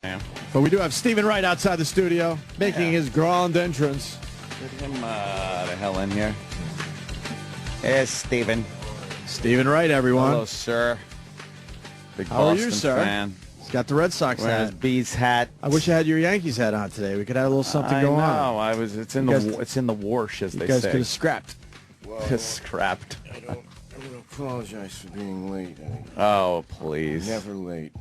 But we do have Stephen Wright outside the studio, making his grand entrance. Get him the hell in here. Here's Stephen. Stephen Wright, everyone. Hello, sir. Big How are Boston you, sir? fan. He's got the Red Sox Wearing his hat. Bees hat. I wish I had your Yankees hat on today. We could have a little something going on. I know. It's in the wash, as they say. You guys could have scrapped. Well, Scrapped. I'm going to apologize for being late. Oh, please. Never late.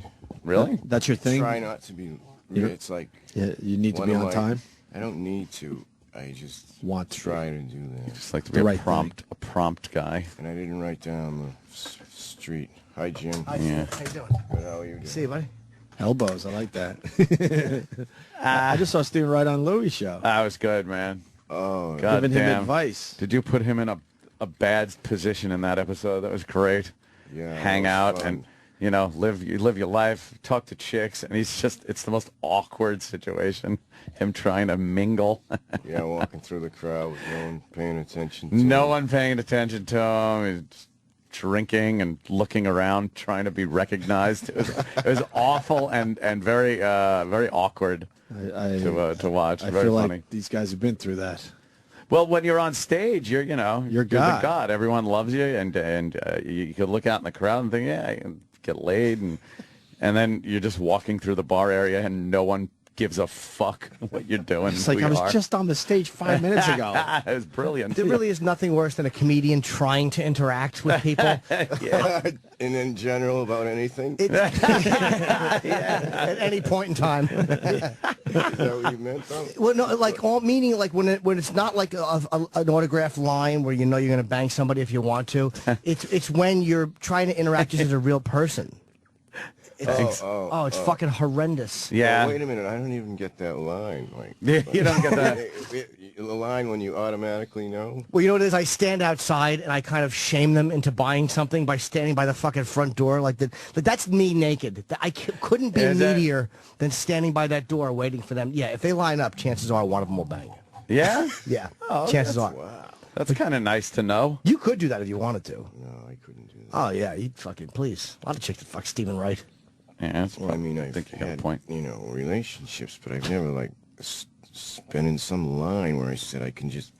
Really? That's your thing? Try not to be. It's like. Yeah, you need to be on time? I don't need to. I just want to try to do that. Just like to be a prompt guy. And I didn't write down the street. Hi, Jim. Hi, yeah. How you doing? Good, how are you doing? See you, buddy. Elbows, I like that. I just saw Stephen Wright on Louis' show. That was good, man. Oh, God giving him damn. advice. Did you put him in a bad position in that episode? That was great. Yeah. Hang out and, you know, live your life, talk to chicks, and it's the most awkward situation. Him trying to mingle. Yeah, walking through the crowd with no one paying attention to him. No one paying attention to him. He's drinking and looking around, trying to be recognized. It was awful and very very awkward to watch. I very feel funny. like these guys have been through that. Well, when you're on stage, you're God. the god. Everyone loves you, and you could look out in the crowd and think, yeah, I can get laid, and then you're just walking through the bar area, and no one gives a fuck what you're doing. It's like I was just on the stage 5 minutes ago. It was brilliant. There really is nothing worse than a comedian trying to interact with people. Yeah. And in general, about anything? At any point in time. Is that what you meant, though? Well, no, like meaning like when it's not like an autographed line where you know you're going to bang somebody if you want to. It's when you're trying to interact just as a real person. It's fucking horrendous. Yeah. Oh, wait a minute, I don't even get that line. Like, You don't get that. The line when you automatically know? Well, you know what it is? I stand outside and I kind of shame them into buying something by standing by the fucking front door. Like that's me naked. I couldn't be needier than standing by that door waiting for them. Yeah, if they line up, chances are one of them will bang. Yeah? Yeah, Oh, chances are. Wow. That's kind of nice to know. You could do that if you wanted to. No, I couldn't do that. Oh, yeah, you'd fucking, please. A lot of chicks that fuck Stephen Wright. Yeah, that's Well, I mean, I I've think you got a had, point. relationships, but I've never, like, been in some line where I said I can just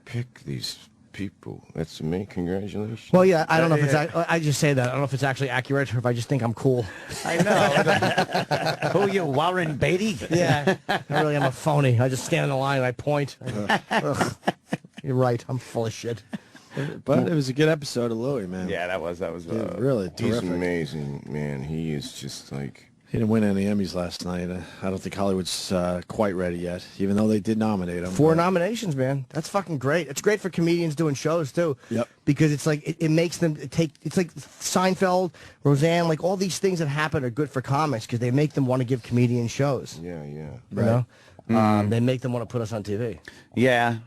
pick these people. That's me. Congratulations. Well, yeah, I don't know if it's... I just say that. I don't know if it's actually accurate or if I just think I'm cool. I know. Who are you, Warren Beatty? Yeah, I really am a phony. I just stand in the line and I point. Ugh. You're right. I'm full of shit. But it was a good episode of Louis, man. Yeah, that was really He's terrific. amazing, man. He is just like... He didn't win any Emmys last night. I don't think Hollywood's quite ready yet, even though they did nominate him. 4 nominations, man. That's fucking great. It's great for comedians doing shows, too. Yep. Because it's like, it makes them take... It's like Seinfeld, Roseanne, like all these things that happen are good for comics because they make them want to give comedians shows. Yeah, yeah. You know? They make them want to put us on TV. Yeah.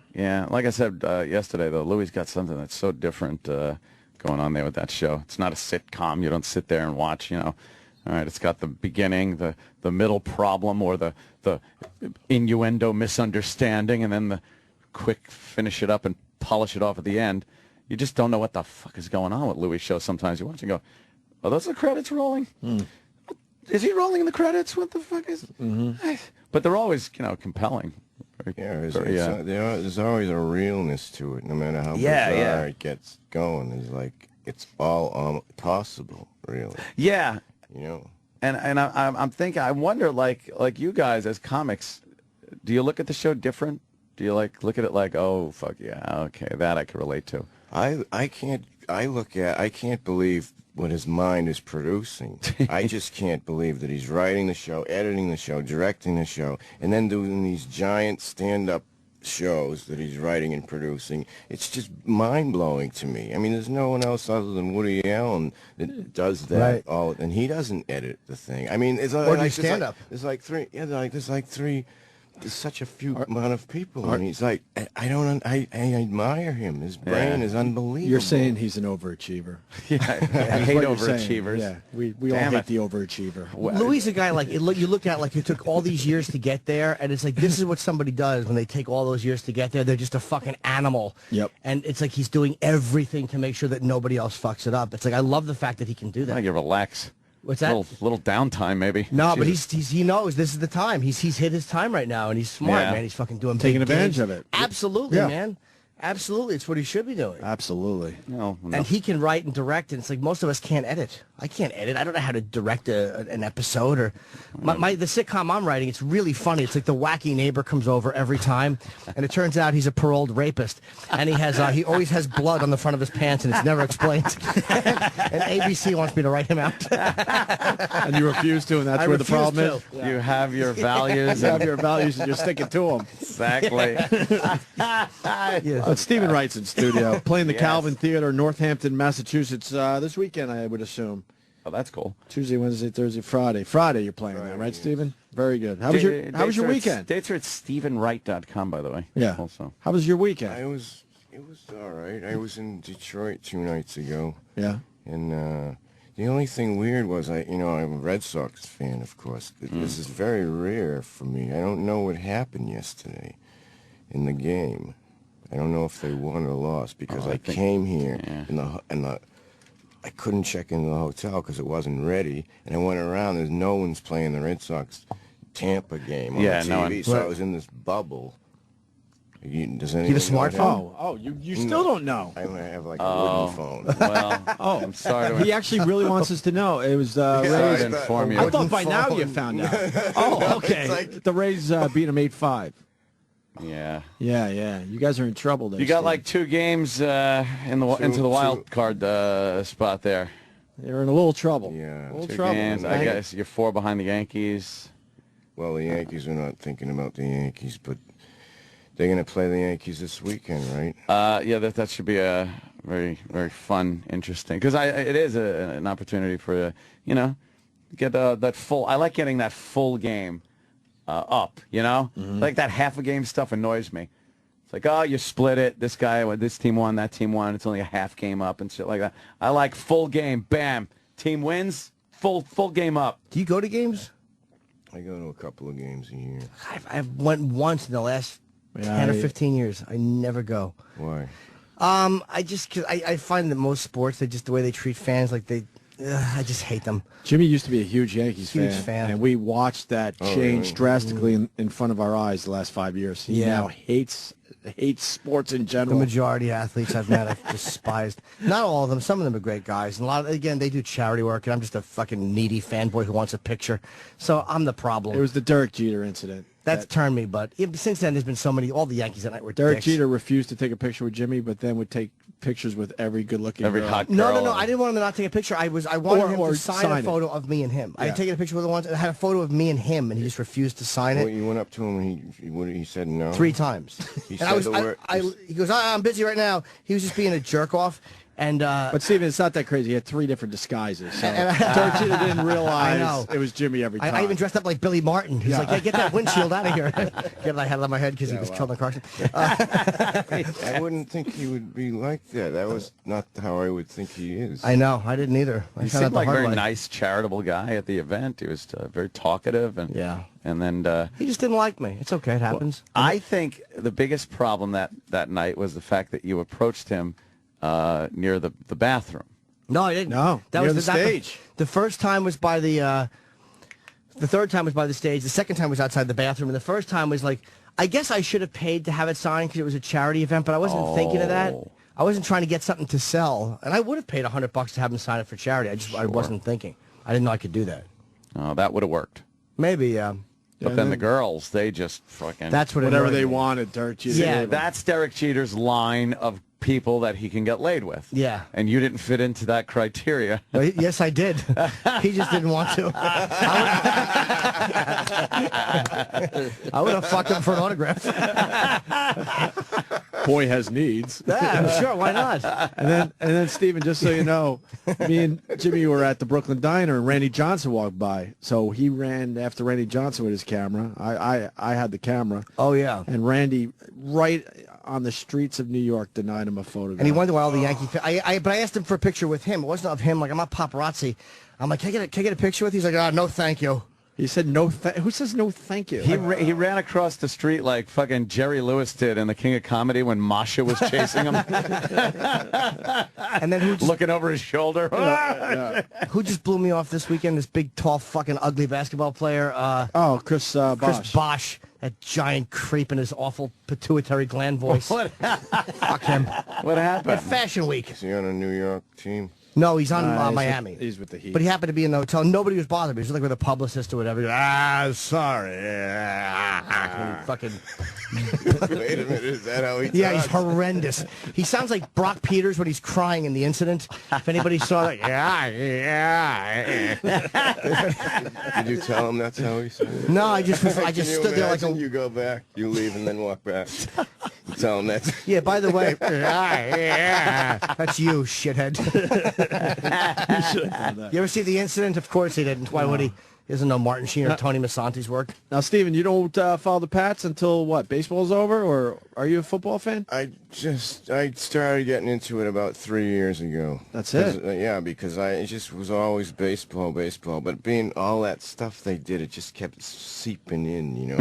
Like I said yesterday, though, Louis got something that's so different going on there with that show. It's not a sitcom. You don't sit there and watch, you know. All right, it's got the beginning, the middle problem, or the innuendo misunderstanding, and then the quick finish it up and polish it off at the end. You just don't know what the fuck is going on with Louis' show. Sometimes you watch and go, are those the credits rolling? Is he rolling in the credits? What the fuck is... But they're always, you know, compelling. Yeah, there's always a realness to it, no matter how bizarre it gets going. It's like, it's all possible, really. Yeah. You know? And I'm thinking, I wonder, like you guys as comics, do you look at the show different? Do you like look at it like, oh fuck yeah, okay, that I can relate to? I can't believe what his mind is producing. I just can't believe that he's writing the show, editing the show, directing the show, and then doing these giant stand-up shows that he's writing and producing. It's just mind-blowing to me. I mean, there's no one else other than Woody Allen that does that all, and he doesn't edit the thing. I mean, it's Or like stand-up. There's like three. Yeah, there's like three. There's such a few amount of people, and he's like, I admire him. His brain is unbelievable. You're saying he's an overachiever. I hate overachievers. Yeah, we all Damn hate it. the overachiever. Louis is a guy like you look at like it took all these years to get there, and it's like this is what somebody does when they take all those years to get there. They're just a fucking animal. Yep. And it's like he's doing everything to make sure that nobody else fucks it up. It's like I love the fact that he can do that. You relax. What's that? Little downtime, maybe. No, but Jesus. he knows this is the time. He's hit his time right now, and he's smart, Yeah. man. He's fucking doing Taking big advantage gigs. of it. Absolutely, Yeah. man. Absolutely, it's what he should be doing. Absolutely. No. And he can write and direct, and it's like most of us can't edit. I can't edit. I don't know how to direct an episode or the sitcom I'm writing. It's really funny. It's like the wacky neighbor comes over every time, and it turns out he's a paroled rapist, and he always has blood on the front of his pants, and it's never explained. And ABC wants me to write him out. And you refuse to, and that's I where the refuse problem is. to. You have your values. You have your values, and you're sticking to them. Exactly. Yeah. Stephen Wright's in studio, playing the Yes. Calvin Theater, Northampton, Massachusetts, this weekend, I would assume. Oh, that's cool. Tuesday, Wednesday, Thursday, Friday. Friday you're playing that, right, Stephen? Very good. How was your weekend? Dates are at StephenWright.com, by the way. Yeah. Also. How was your weekend? It was all right. I was in Detroit 2 nights ago, Yeah. and the only thing weird was I'm a Red Sox fan, of course. This is very rare for me. I don't know what happened yesterday in the game. I don't know if they won or lost because I came here and I couldn't check into the hotel because it wasn't ready, and I went around. There's no one's playing the Red Sox Tampa game on TV, no one. so I was in this bubble. Does anyone You have a know what smartphone? happened? You still don't know. I have like a wooden phone. Well, I'm sorry to He actually really wants us to know. It was sorry Rays. to inform you. I thought by now you found out. Oh, okay. like- The Rays beat them 8-5. Yeah. Yeah. You guys are in trouble there. You got Steve. like 2 games into the wild card spot there. You're in a little trouble. Yeah. A little 2 trouble. games. I guess you're 4 behind the Yankees. Well, the Yankees are not thinking about the Yankees, but they're going to play the Yankees this weekend, right? Yeah, that should be a very, very fun, interesting. Because it is an opportunity for, get that full. I like getting that full game up, Like that half a game stuff annoys me. It's like, oh, you split it. This team won, that team won. It's only a half game up and shit like that. I like full game. Bam. Team wins. Full game up. Do you go to games? I go to a couple of games a year. I've went once in the last 10 or 15 years. I never go. Why? Cause I find that most sports, the way they treat fans, like I just hate them. Jimmy used to be a huge Yankees Huge fan. and we watched that change really? drastically in front of our eyes the last 5 years. He now hates sports in The general. majority of athletes I've met, I've despised. Not all of them. Some of them are great guys. And again, they do charity work, and I'm just a fucking needy fanboy who wants a picture. So I'm the problem. It was the Derek Jeter incident. That's turned me, but since then there's been so many. All the Yankees that night were Derek dicks. Jeter refused to take a picture with Jimmy, but then would take pictures with every good-looking Every girl. hot girl. No. I didn't want him to not take a picture. I wanted him to sign a photo of me and him. I had taken a picture with him once. I had a photo of me and him, and he just refused to sign Well, it you went up to him and he said no. 3 times. He And said the word. he goes, I'm busy right now. He was just being a jerk off. And But Steven, it's not that crazy. He had 3 different disguises. So Derek Jeter didn't realize I know. it was Jimmy every time. I even dressed up like Billy Martin. He's like, hey, get that windshield out of here. Get I had it on my head because he was killed in a car accident. I wouldn't think he would be like that. That was not how I would think he is. I know. I didn't either. I He found out seemed the like a hard very way. nice, charitable guy at the event. He was very talkative. And then He just didn't like me. It's okay. It happens. I think the biggest problem that night was the fact that you approached him near the bathroom. No, I didn't. No, that near was the stage. The first time was by the third time was by the stage. The second time was outside the bathroom, and the first time was like, I guess I should have paid to have it signed because it was a charity event, but I wasn't thinking of that. I wasn't trying to get something to sell, and I would have paid $100 to have him sign it for charity. I wasn't thinking. I didn't know I could do that. Oh, that would have worked. Maybe, yeah. But then the girls, they just fucking... That's what Whatever annoyed they me. wanted, Derek Jeter. Yeah, gave them. that's Derek Jeter's line of people that he can get laid with. Yeah. And you didn't fit into that criteria. Well, yes, I did. He just didn't want to. I would have fucked him for an autograph. Boy has needs. Yeah, sure. Why not? And then Steven, just so you know, me and Jimmy were at the Brooklyn Diner, and Randy Johnson walked by. So he ran after Randy Johnson with his camera. I had the camera. Oh, yeah. And Randy, right on the streets of New York, denied him a photograph. And he wondered why all the Yankee fans... But I asked him for a picture with him. It wasn't of him. Like, I'm not paparazzi. I'm like, can I get a picture with you? He's like, no, thank you. He said no. Who says no? Thank you. He ran across the street like fucking Jerry Lewis did in The King of Comedy when Masha was chasing him, And then who just, looking over his shoulder. who just blew me off this weekend? This big, tall, fucking ugly basketball player. Chris Bosh. Chris Bosh, that giant creep in his awful pituitary gland voice. What? Fuck him. What happened? At Fashion Week. Is he on a New York team? No, he's on Miami. He's with the Heat. But he happened to be in the hotel. Nobody was bothered. He was like with a publicist or whatever. He goes, sorry. Fucking. Wait a minute, is that how he talks? Yeah, he's horrendous. He sounds like Brock Peters when he's crying in The Incident. If anybody saw that, Did you tell him that's how he said it? No, I just stood there like a. You go back, you leave, and then walk back. You tell him that. Yeah, by the way, that's you, shithead. You ever see The Incident? Of course he didn't. Why would he? He doesn't know Martin Sheen or Tony Masanti's work. Now, Steven, you don't follow the Pats until what? Baseball's over, or are you a football fan? I started getting into it about 3 years ago. That's it? Yeah, because it just was always baseball. But being all that stuff they did, it just kept seeping in, you know.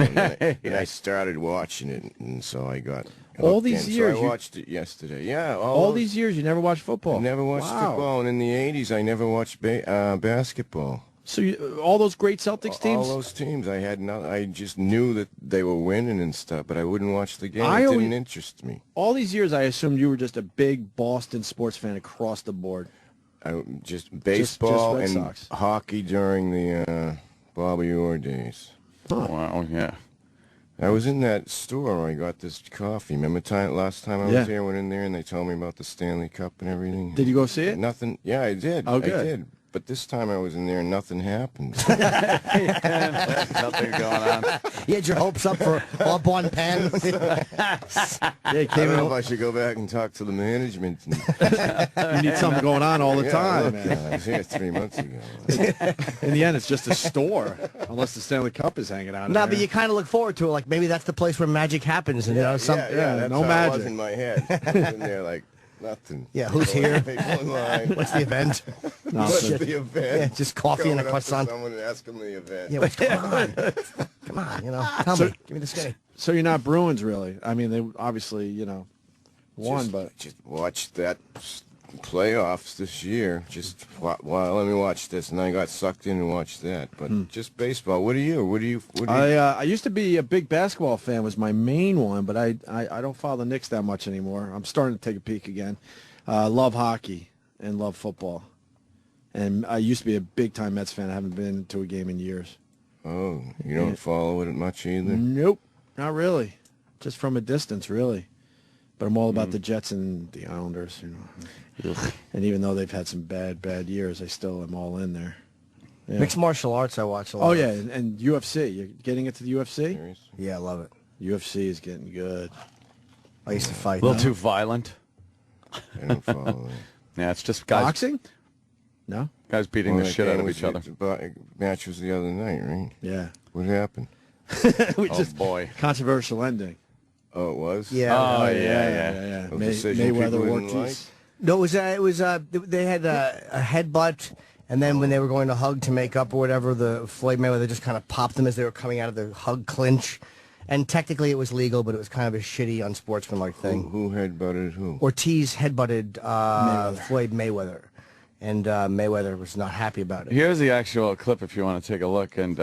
And I started watching it, and so I got all these years. So I watched it yesterday. Yeah, all these years you never watched football. I never watched football, and in the '80s I never watched basketball. So all those great Celtics teams? All those teams. I just knew that they were winning and stuff, but I wouldn't watch the game. It didn't interest me. All these years, I assumed you were just a big Boston sports fan across the board. Just baseball just Red and Sox. hockey during the Bobby Orr days. Oh, wow, yeah. I was in that store where I got this coffee. Remember last time I was here, I went in there and they told me about the Stanley Cup and everything. Did you go see it? Nothing. Yeah, I did. Oh, good. I did. But this time I was in there and nothing happened. Nothing going on. You had your hopes up for a bon pan. I don't know if I should go back and talk to the management. You need something going on all the time. Look, Man. I was here 3 months ago. In the end, it's just a store, unless the Stanley Cup is hanging out. No, but you kind of look forward to it. Like maybe that's the place where magic happens. And That's no how it magic. was in my head. I was in there like nothing. Yeah, who's here? People in line. What's the event? What's the event? Yeah, just coffee and a Going up to croissant. someone and ask them the event. Yeah, what's going on? Come on, tell me. Give me the skinny. So you're not Bruins, really? I mean, they obviously, won, but Just watched that playoffs this year. Just let me watch this, and I got sucked in and watched that. But just baseball. What are you? I used to be a big basketball fan. Was my main one, but I don't follow the Knicks that much anymore. I'm starting to take a peek again. Love hockey and love football. And I used to be a big-time Mets fan. I haven't been to a game in years. Oh, you don't follow it much either? Nope, not really. Just from a distance, really. But I'm all about the Jets and the Islanders, And even though they've had some bad years, I still am all in there. Yeah. Mixed martial arts I watch a lot. Oh, yeah, and UFC. You're getting into the UFC? Seriously? Yeah, I love it. UFC is getting good. I used to fight. A little too violent. I don't follow it. Yeah, it's just guys. Boxing? No? Guys beating the shit out of each other. The match was the other night, right? Yeah. What happened? Boy. Controversial ending. Oh, it was? Yeah. Oh, yeah. A decision Mayweather people didn't Ortiz. No, it was they had a headbutt, and then when they were going to hug to make up or whatever, the Floyd Mayweather just kind of popped them as they were coming out of the hug clinch. And technically it was legal, but it was kind of a shitty, unsportsmanlike thing. Who headbutted who? Ortiz headbutted Floyd Mayweather, and Mayweather was not happy about it. Here's the actual clip if you want to take a look and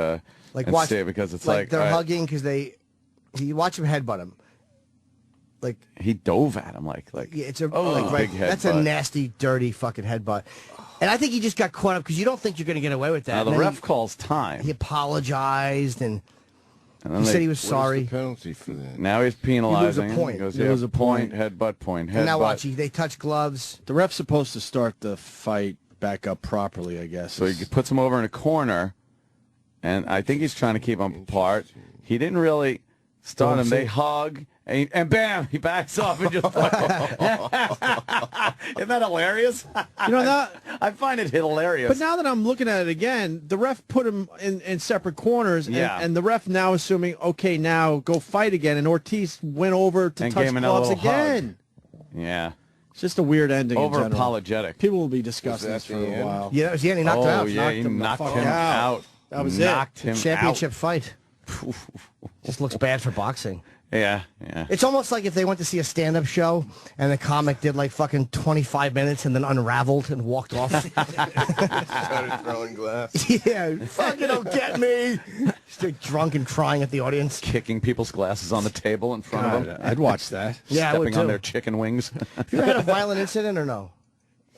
Watch see it, because it's like they're all right, hugging because you watch him headbutt him. Like he dove at him like yeah, it's a big that's headbutt. a nasty, dirty fucking headbutt. And I think he just got caught up because you don't think you're going to get away with that. Now the And then ref calls time. He apologized and And then he said he was What is sorry. the penalty for that? Now he's penalizing. You lose a point. He goes, You lose a point. headbutt, point, headbutt. And now watch, they touch gloves. The ref's supposed to start the fight back up properly, I guess. So he puts him over in a corner, and I think he's trying to keep them apart. He didn't really start him. They hug, and bam, he backs off and just. Isn't that hilarious? I find it hilarious. But now that I'm looking at it again, the ref put him in separate corners, and the ref now assuming, okay, now go fight again, and Ortiz went over to And touch gave him gloves another little again. Yeah. It's just a weird ending. Over in general. apologetic. People will be discussing that this for the a end? while. Yeah, he knocked him out. Yeah, he knocked him out. That was knocked him Championship out. fight. Just looks bad for boxing. Yeah. It's almost like if they went to see a stand-up show and the comic did like fucking 25 minutes and then unraveled and walked off. Started throwing glass. Yeah, fucking don't get me. Just drunk and crying at the audience. Kicking people's glasses on the table in front of them. I'd watch that. Yeah, I would Stepping on too. their chicken wings. You ever had a violent incident or no?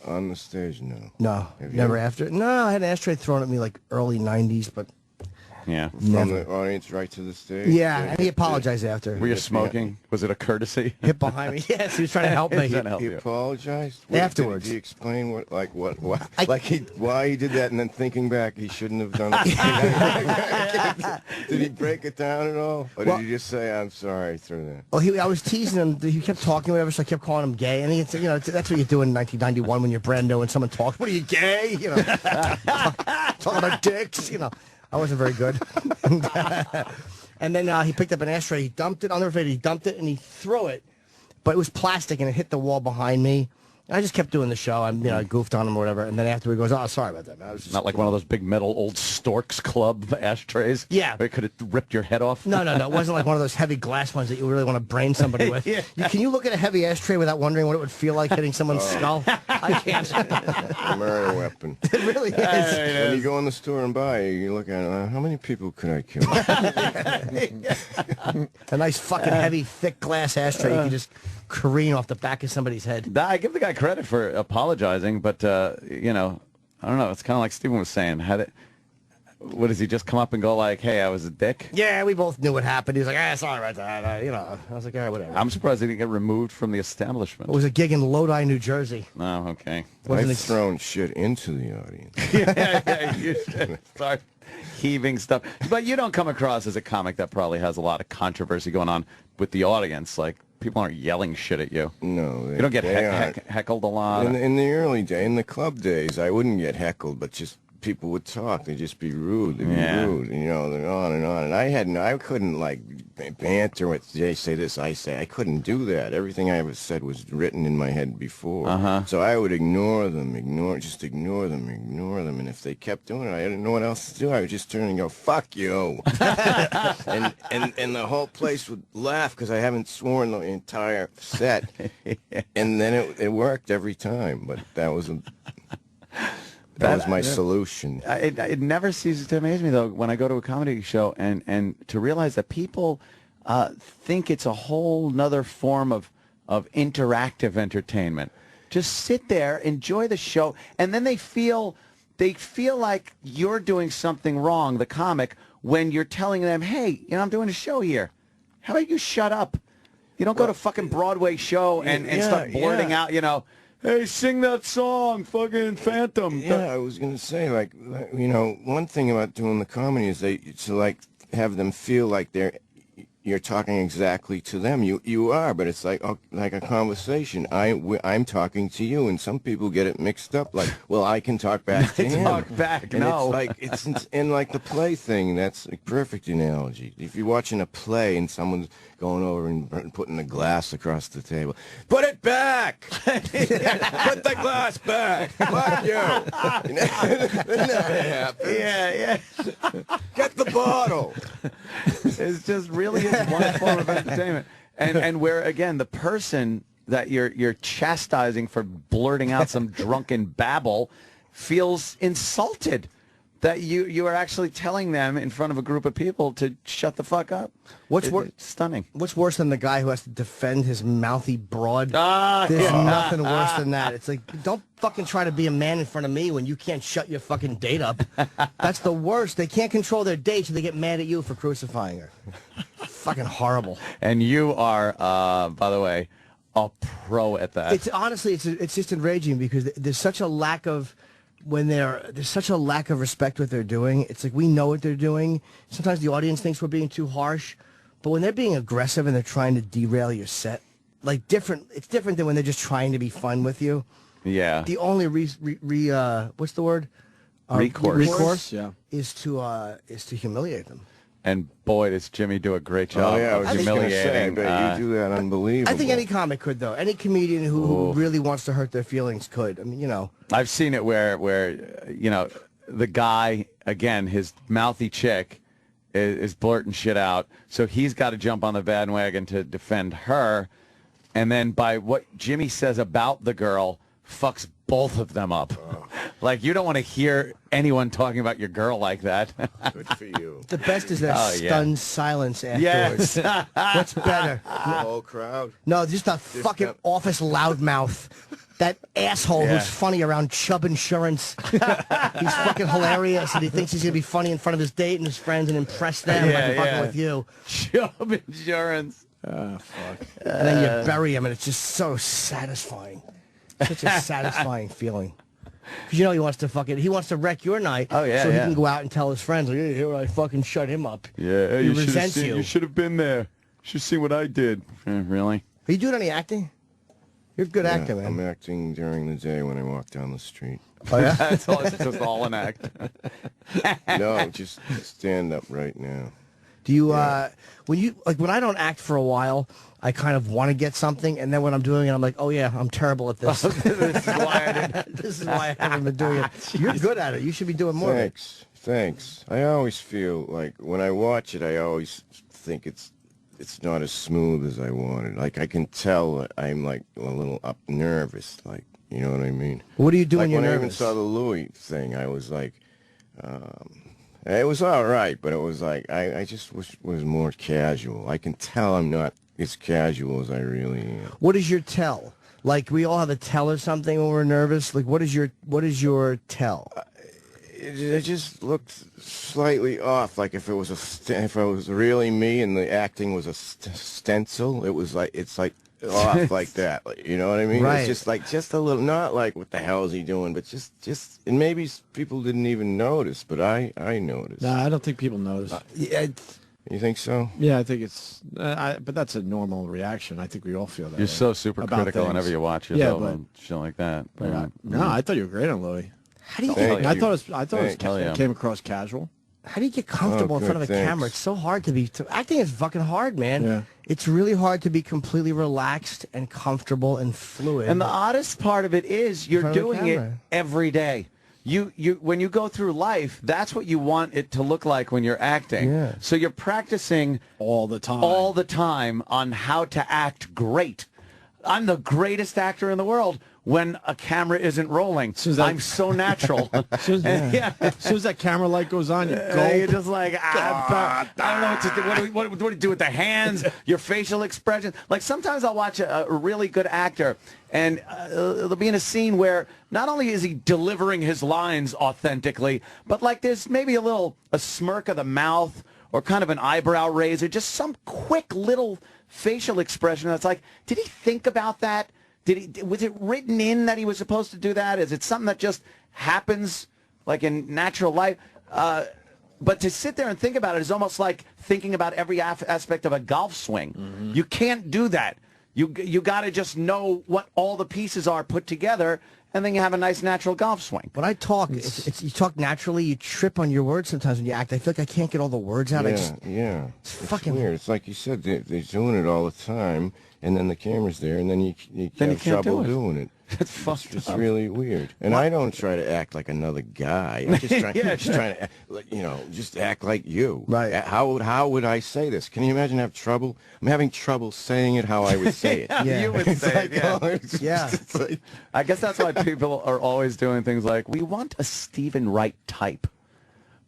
On the stage, no. No, Have you never ever? after. No, I had an ashtray thrown at me like early 90s, but Yeah. From the audience right to the stage? yeah, and he apologized after. Were you smoking? Was it a courtesy? Hit behind me. Yes, he was trying to help me. He's trying to help He you. apologized? Afterwards. Did he explain why he did that, and then thinking back, he shouldn't have done it? Did he break it down at all? Or Well- did he just say, I'm sorry through that? Well, I was teasing him. He kept talking, whatever, so I kept calling him gay. And that's what you do in 1991 when you're brand new and someone talks. What are you, gay? Talking about dicks. I wasn't very good. And then he picked up an ashtray. He dumped it. I'll never forget. He dumped it and he threw it, but it was plastic and it hit the wall behind me. I just kept doing the show. I goofed on him or whatever. And then after he goes, "Oh, sorry about that, man." I was just, Not like one of those big metal old Storks Club ashtrays? Yeah. Where it could have ripped your head off? No. It wasn't like one of those heavy glass ones that you really want to brain somebody with. Yeah. Can you look at a heavy ashtray without wondering what it would feel like hitting someone's skull? I can't. A murder weapon. It really is. When you go in the store and buy it, you look at it, how many people could I kill? A nice fucking heavy, thick glass ashtray. You can just careen off the back of somebody's head. I give the guy credit for apologizing, but, I don't know. It's kind of like Steven was saying. What does he just come up and go like, hey, I was a dick? Yeah, we both knew what happened. He was like, sorry about that. I was like, all right, whatever. I'm surprised he didn't get removed from the establishment. It was a gig in Lodi, New Jersey. Oh, okay. I've thrown shit into the audience. Yeah, you should start heaving stuff. But you don't come across as a comic that probably has a lot of controversy going on with the audience. Like, people aren't yelling shit at you. No. You don't get heckled a lot. In the early days, in the club days, I wouldn't get heckled, but just people would talk. They'd just be rude. They'd be rude. They're on and on. And I couldn't, like, banter with, they say this, I say. I couldn't do that. Everything I ever said was written in my head before. So I would ignore them. And if they kept doing it, I didn't know what else to do. I would just turn and go, fuck you. and the whole place would laugh because I haven't sworn the entire set. And then it worked every time. But that was my solution. It never ceases to amaze me, though, when I go to a comedy show and to realize that people think it's a whole nother form of interactive entertainment. Just sit there, enjoy the show, and then they feel like you're doing something wrong, the comic, when you're telling them, hey, I'm doing a show here. How about you shut up? You don't go to fucking Broadway show and start blurting out, hey, sing that song, fucking Phantom. Yeah, I was going to say, like, one thing about doing the comedy is to have them feel like you're talking exactly to them. You are, but it's like a conversation. I'm talking to you, and some people get it mixed up. Like, well, I can talk back to him. Talk back, and no. it's in like the play thing. That's a perfect analogy. If you're watching a play and someone's going over and putting the glass across the table, put it back. Put the glass back. Fuck you. It never happens. Yeah. Get the bottle. It's just really is one form of entertainment. And where, again, the person that you're chastising for blurting out some drunken babble feels insulted that you are actually telling them in front of a group of people to shut the fuck up. It's stunning. What's worse than the guy who has to defend his mouthy broad? There's nothing worse than that. It's like, don't fucking try to be a man in front of me when you can't shut your fucking date up. That's the worst. They can't control their date, so they get mad at you for crucifying her. Fucking horrible. And you are, by the way, a pro at that. It's honestly, it's just enraging because there's such a lack of there's such a lack of respect what they're doing. It's like we know what they're doing. Sometimes the audience thinks we're being too harsh, but when they're being aggressive and they're trying to derail your set, it's different than when they're just trying to be fun with you. Yeah. The only what's the word? Recourse. Yeah. Is to humiliate them. And boy, does Jimmy do a great job I of was just gonna say, I humiliating. bet you do that unbelievable. I think any comic could, though. Any comedian who really wants to hurt their feelings could. I mean, I've seen it where the guy again, his mouthy chick is blurting shit out, so he's got to jump on the bandwagon to defend her, and then by what Jimmy says about the girl, fucks both of them up. Like, you don't want to hear anyone talking about your girl like that. Good for you. The best is that stunned silence afterwards. Yes. What's better? The whole crowd. No, just a fucking office loudmouth. That asshole who's funny around Chubb Insurance. He's fucking hilarious, and he thinks he's going to be funny in front of his date and his friends and impress them like I'm fucking with you. Chubb Insurance. Oh, fuck. And then you bury him, and it's just so satisfying. Such a satisfying feeling. Because you know he wants to wreck your night. Oh, yeah, so he can go out and tell his friends, like, hey, here I fucking shut him up. Yeah, he resents you. You should have been there. You should have seen what I did. Really? Are you doing any acting? You're a good actor, man. I'm acting during the day when I walk down the street. Oh, yeah? It's just all an act. No, just stand up right now. Do you, when I don't act for a while, I kind of want to get something, and then when I'm doing it, I'm like, oh yeah, I'm terrible at this. This is why I haven't been doing it. You're good at it. You should be doing more. Thanks. I always feel like when I watch it, I always think it's not as smooth as I wanted. Like, I can tell that I'm like a little nervous. Like, you know what I mean? What do you do when you're nervous? When I nervous? even saw the Louis thing, I was like, it was all right, but it was like I just wish it was more casual. I can tell I'm not as casual as I really am. What is your tell? Like, we all have a tell or something when we're nervous. Like, what is your tell? It just looked slightly off. Like if it was really me and the acting was a stencil, it's like off like that. Like, you know what I mean? Right. It's just a little, not like what the hell is he doing, but just, and maybe people didn't even notice, but I noticed. No, I don't think people notice. You think so? Yeah, I think it's, but that's a normal reaction. I think we all feel that. You're way so super about critical things. whenever you watch yourself but, and shit like that. No, I thought you were great on Louis. How do you Thank I you. thought it you. came across casual. How do you get comfortable in front of a thanks. camera? It's so hard to be. Acting is fucking hard, man. Yeah. It's really hard to be completely relaxed and comfortable and fluid. And the oddest part of it is you're front of the doing it camera. every day. You when you go through life, that's what you want it to look like when you're acting. Yeah. So you're practicing All the time. on how to act great. I'm the greatest actor in the world when a camera isn't rolling. I'm so natural. As soon as that camera light goes on, you You're go. just like, I don't know what to do. What do you do with the hands, your facial expression? Like, sometimes I'll watch a really good actor, and there'll be in a scene where not only is he delivering his lines authentically, but like there's maybe a smirk of the mouth or kind of an eyebrow raise or just some quick little facial expression that's like, did he think about that? Was it written in that he was supposed to do that? Is it something that just happens like in natural life? But to sit there and think about it is almost like thinking about every aspect of a golf swing. Mm-hmm. You can't do that. You got to just know what all the pieces are put together, and then you have a nice natural golf swing. When I talk, you talk naturally. You trip on your words sometimes when you act. I feel like I can't get all the words out. Yeah. It's fucking weird. It's like you said, they're doing it all the time, and then the camera's there, and then you have trouble doing it. It's really weird. And I don't try to act like another guy. I'm just trying, to, just act like you. Right. How would I say this? Can you imagine I have trouble? I'm having trouble saying it how I would say it. Yeah. You would say it, yeah. It's like, I guess that's why people are always doing things like, we want a Stephen Wright type.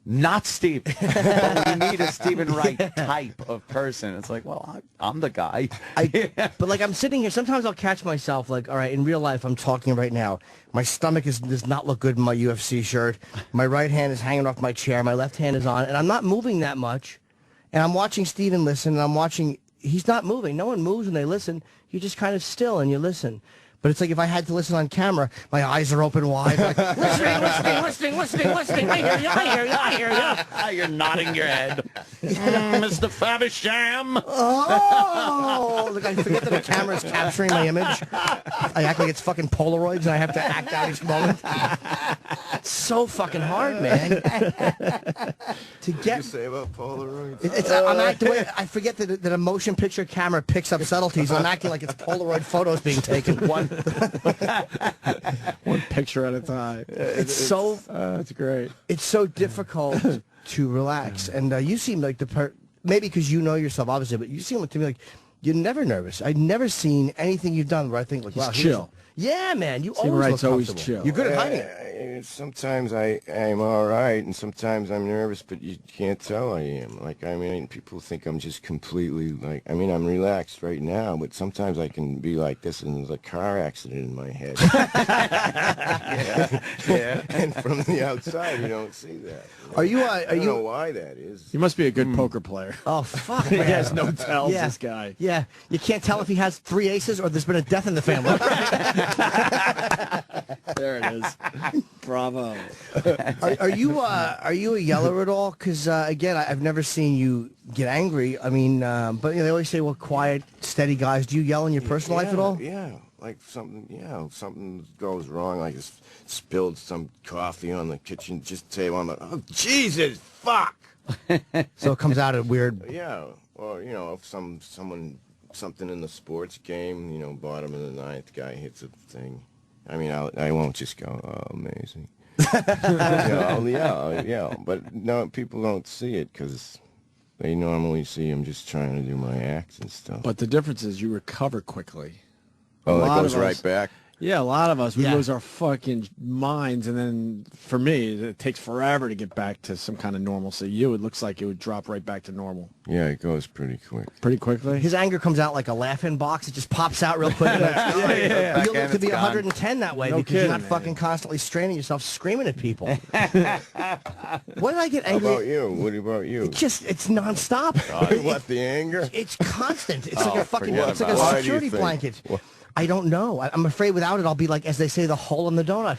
Not Steve, but we need a Stephen Wright type of person. It's like, well, I'm the guy. But like I'm sitting here, sometimes I'll catch myself like, all right, in real life, I'm talking right now. My stomach does not look good in my UFC shirt. My right hand is hanging off my chair. My left hand is on, and I'm not moving that much. And I'm watching Steven listen, and I'm watching, he's not moving. No one moves when they listen. You're just kind of still and you listen. But it's like if I had to listen on camera, my eyes are open wide. Like, listening. I hear you. You're nodding your head. Mr. Faversham. Oh, look, I forget that the camera's capturing my image. I act like it's fucking Polaroids, and I have to act out each moment. so fucking hard, man. To What you get. say about Polaroids? I'm acting. I forget that a motion picture camera picks up subtleties. I'm acting like it's Polaroid photos being taken. One picture at a time. It's great. It's so difficult to relax, and you seem like maybe because you know yourself, obviously, but you seem to me like you're never nervous. I've never seen anything you've done where I think like, wow, chill. Yeah, man, you See, always Wright's look always comfortable. chill. You're good at hiding it. Sometimes I'm all right, and sometimes I'm nervous, but you can't tell I am. Like, I mean, people think I'm just completely, like, I mean, I'm relaxed right now, but sometimes I can be like this, and there's a car accident in my head. Yeah. And from the outside, you don't see that. Are you? I don't know why that is. He must be a good poker player. Oh fuck! He Man. has no tells, Yeah. this guy. Yeah, you can't tell if he has 3 aces or there's been a death in the family. There it is. Bravo. Are you a yeller at all? Because again, I've never seen you get angry. I mean, but they always say, well, quiet, steady guys. Do you yell in your personal life at all? Yeah, like something goes wrong, like it's spilled some coffee on the kitchen just table. I'm like, oh Jesus, fuck. So it comes out at weird. Yeah, or if something in the sports game, bottom of the ninth, guy hits a thing. I mean, I won't just go, oh, amazing. Yeah, but no, people don't see it because they normally see him just trying to do my acts and stuff. But the difference is you recover quickly. Oh, that lot goes of right us- back? Yeah, a lot of us, we Yeah. lose our fucking minds, and then for me, it takes forever to get back to some kind of normalcy. It looks like it would drop right back to normal. Yeah, it goes pretty quick. Pretty quickly? His anger comes out like a laughing box. It just pops out real quick. yeah. You'll live to be It's gone. 110 that way No because you're kidding, not man. fucking constantly straining yourself, screaming at people. What did I get How angry? about you? What about you? It's nonstop. What, the anger? It's constant. It's like a fucking. forget It's like a about it. Why do you security think? blanket. What? I don't know. I'm afraid without it, I'll be like, as they say, the hole in the donut.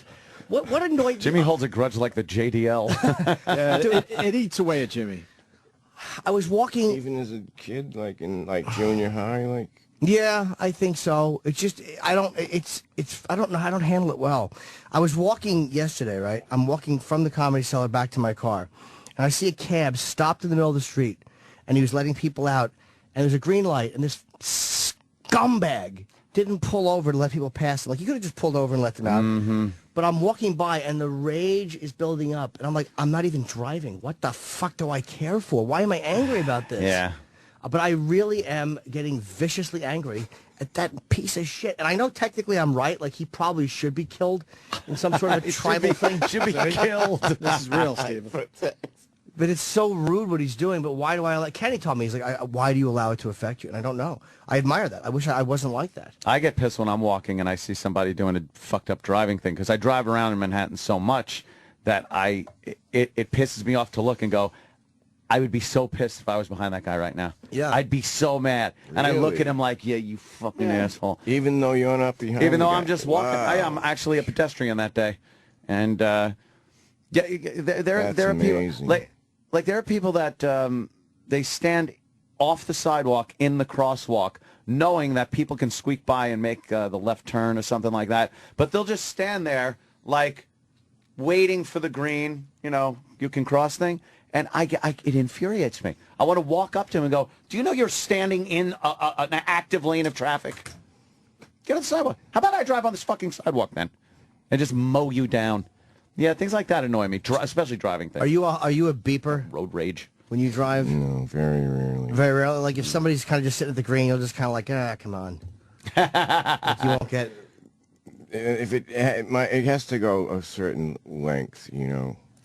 What annoyed Jimmy holds a grudge like the JDL. Yeah, it eats away at Jimmy. I was walking. Even as a kid, like in junior high, like. Yeah, I think so. It's just I don't. I don't know. I don't handle it well. I was walking yesterday, right? I'm walking from the Comedy Cellar back to my car, and I see a cab stopped in the middle of the street, and he was letting people out, and there's a green light, and this scumbag didn't pull over to let people pass. Like, you could have just pulled over and let them out. Mm-hmm. But I'm walking by, and the rage is building up, and I'm like, I'm not even driving. What the fuck do I care for? Why am I angry about this? Yeah. But I really am getting viciously angry at that piece of shit. And I know technically I'm right. Like, he probably should be killed in some sort of tribal thing. Should be killed. This is real, Steve. But it's so rude what he's doing. But why do I allow? Kenny told me, he's like, why do you allow it to affect you? And I don't know. I admire that. I wish I wasn't like that. I get pissed when I'm walking and I see somebody doing a fucked up driving thing because I drive around in Manhattan so much that it pisses me off to look and go, I would be so pissed if I was behind that guy right now. Yeah. I'd be so mad. And I look Really? at him like, yeah, you fucking asshole. Even though you're not behind. Even though the I'm guy. just walking. Wow. I am actually a pedestrian that day. And yeah, there That's are people amazing. like there are people that they stand off the sidewalk in the crosswalk knowing that people can squeak by and make the left turn or something like that, but they'll just stand there like waiting for the green, you can cross thing, and it infuriates me. I want to walk up to him and go, do you know you're standing in an active lane of traffic? Get on the sidewalk. How about I drive on this fucking sidewalk then and just mow you down? Yeah, things like that annoy me, especially driving things. Are you a beeper Road rage. when you drive? No, very rarely. Very rarely. Like, if somebody's kind of just sitting at the green, you'll just kind of like, come on. Like, you won't get... If it has to go a certain length,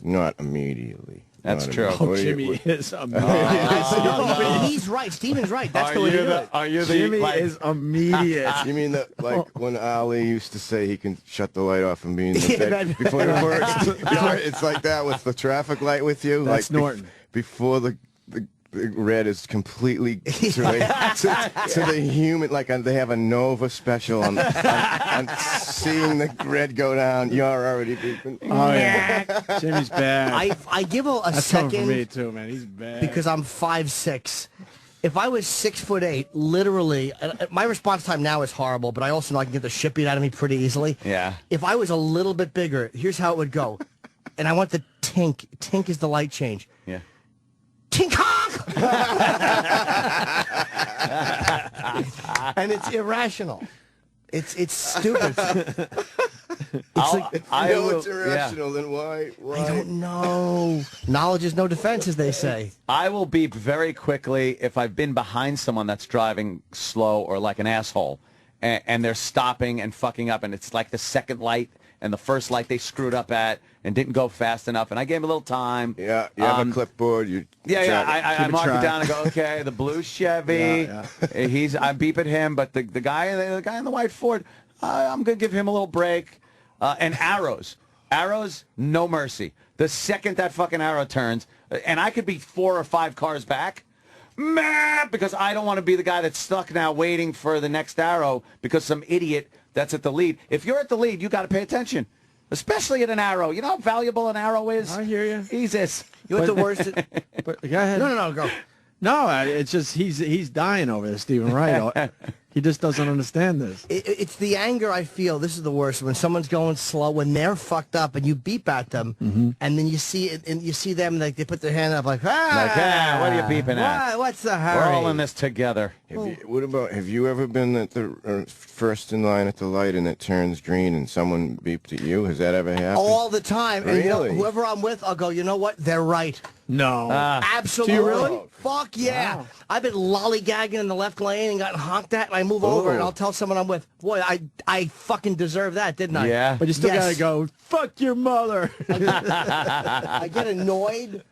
not immediately. That's Not true. immediately. Oh, What do you- Jimmy is No, immediate. he's right. Steven's right. That's the way to do it. Are you Jimmy is immediate. You mean that, like when Ali used to say he can shut the light off and be in the Yeah, bed that- before the first? It's like that with the traffic light with you. That's like Norton. Before the red is completely to the human. Like they have a Nova special on seeing the red go down. You're already beeping. Oh, yeah. Jimmy's bad. I give a That's coming from me, second too, man. He's bad. because I'm 5'6". If I was 6'8", literally, my response time now is horrible, but I also know I can get the shit beat out of me pretty easily. Yeah. If I was a little bit bigger, here's how it would go. and I want the tink. Tink is the light change. Yeah. Tink honk! And it's irrational. It's stupid. It's irrational, then why? I don't know. Knowledge is no defense, as they say. I will beep very quickly if I've been behind someone that's driving slow or like an asshole, and they're stopping and fucking up, and it's like the second light and the first light they screwed up at and didn't go fast enough, and I gave him a little time. Yeah, you have a clipboard. I mark it down and go, okay, the blue Chevy, I'm beeping him, but the guy in the white Ford, I'm gonna give him a little break. And arrows, no mercy. The second that fucking arrow turns, and I could be 4 or 5 cars back, because I don't want to be the guy that's stuck now waiting for the next arrow because some idiot that's at the lead. If you're at the lead, you got to pay attention, especially at an arrow. You know how valuable an arrow is? I hear you. Jesus. You know what the worst? But go ahead. No, go. No, it's just he's dying over there, Stephen Wright. He just doesn't understand this. It's the anger I feel. This is the worst. When someone's going slow, when they're fucked up, and you beep at them, and then you see it, and you see them like they put their hand up, like, what are you beeping at? What's the hurry? We're all in this together. Have you ever been at the first in line at the light and it turns green and someone beeped at you? Has that ever happened? All the time. Really? And you know, whoever I'm with, I'll go, you know what? They're right. No. Absolutely. Do you really? Fuck yeah. Wow. I've been lollygagging in the left lane and gotten honked at, and I move over and I'll tell someone I'm with, boy, I fucking deserve that, didn't I? Yeah. But you still gotta go, fuck your mother. I get annoyed,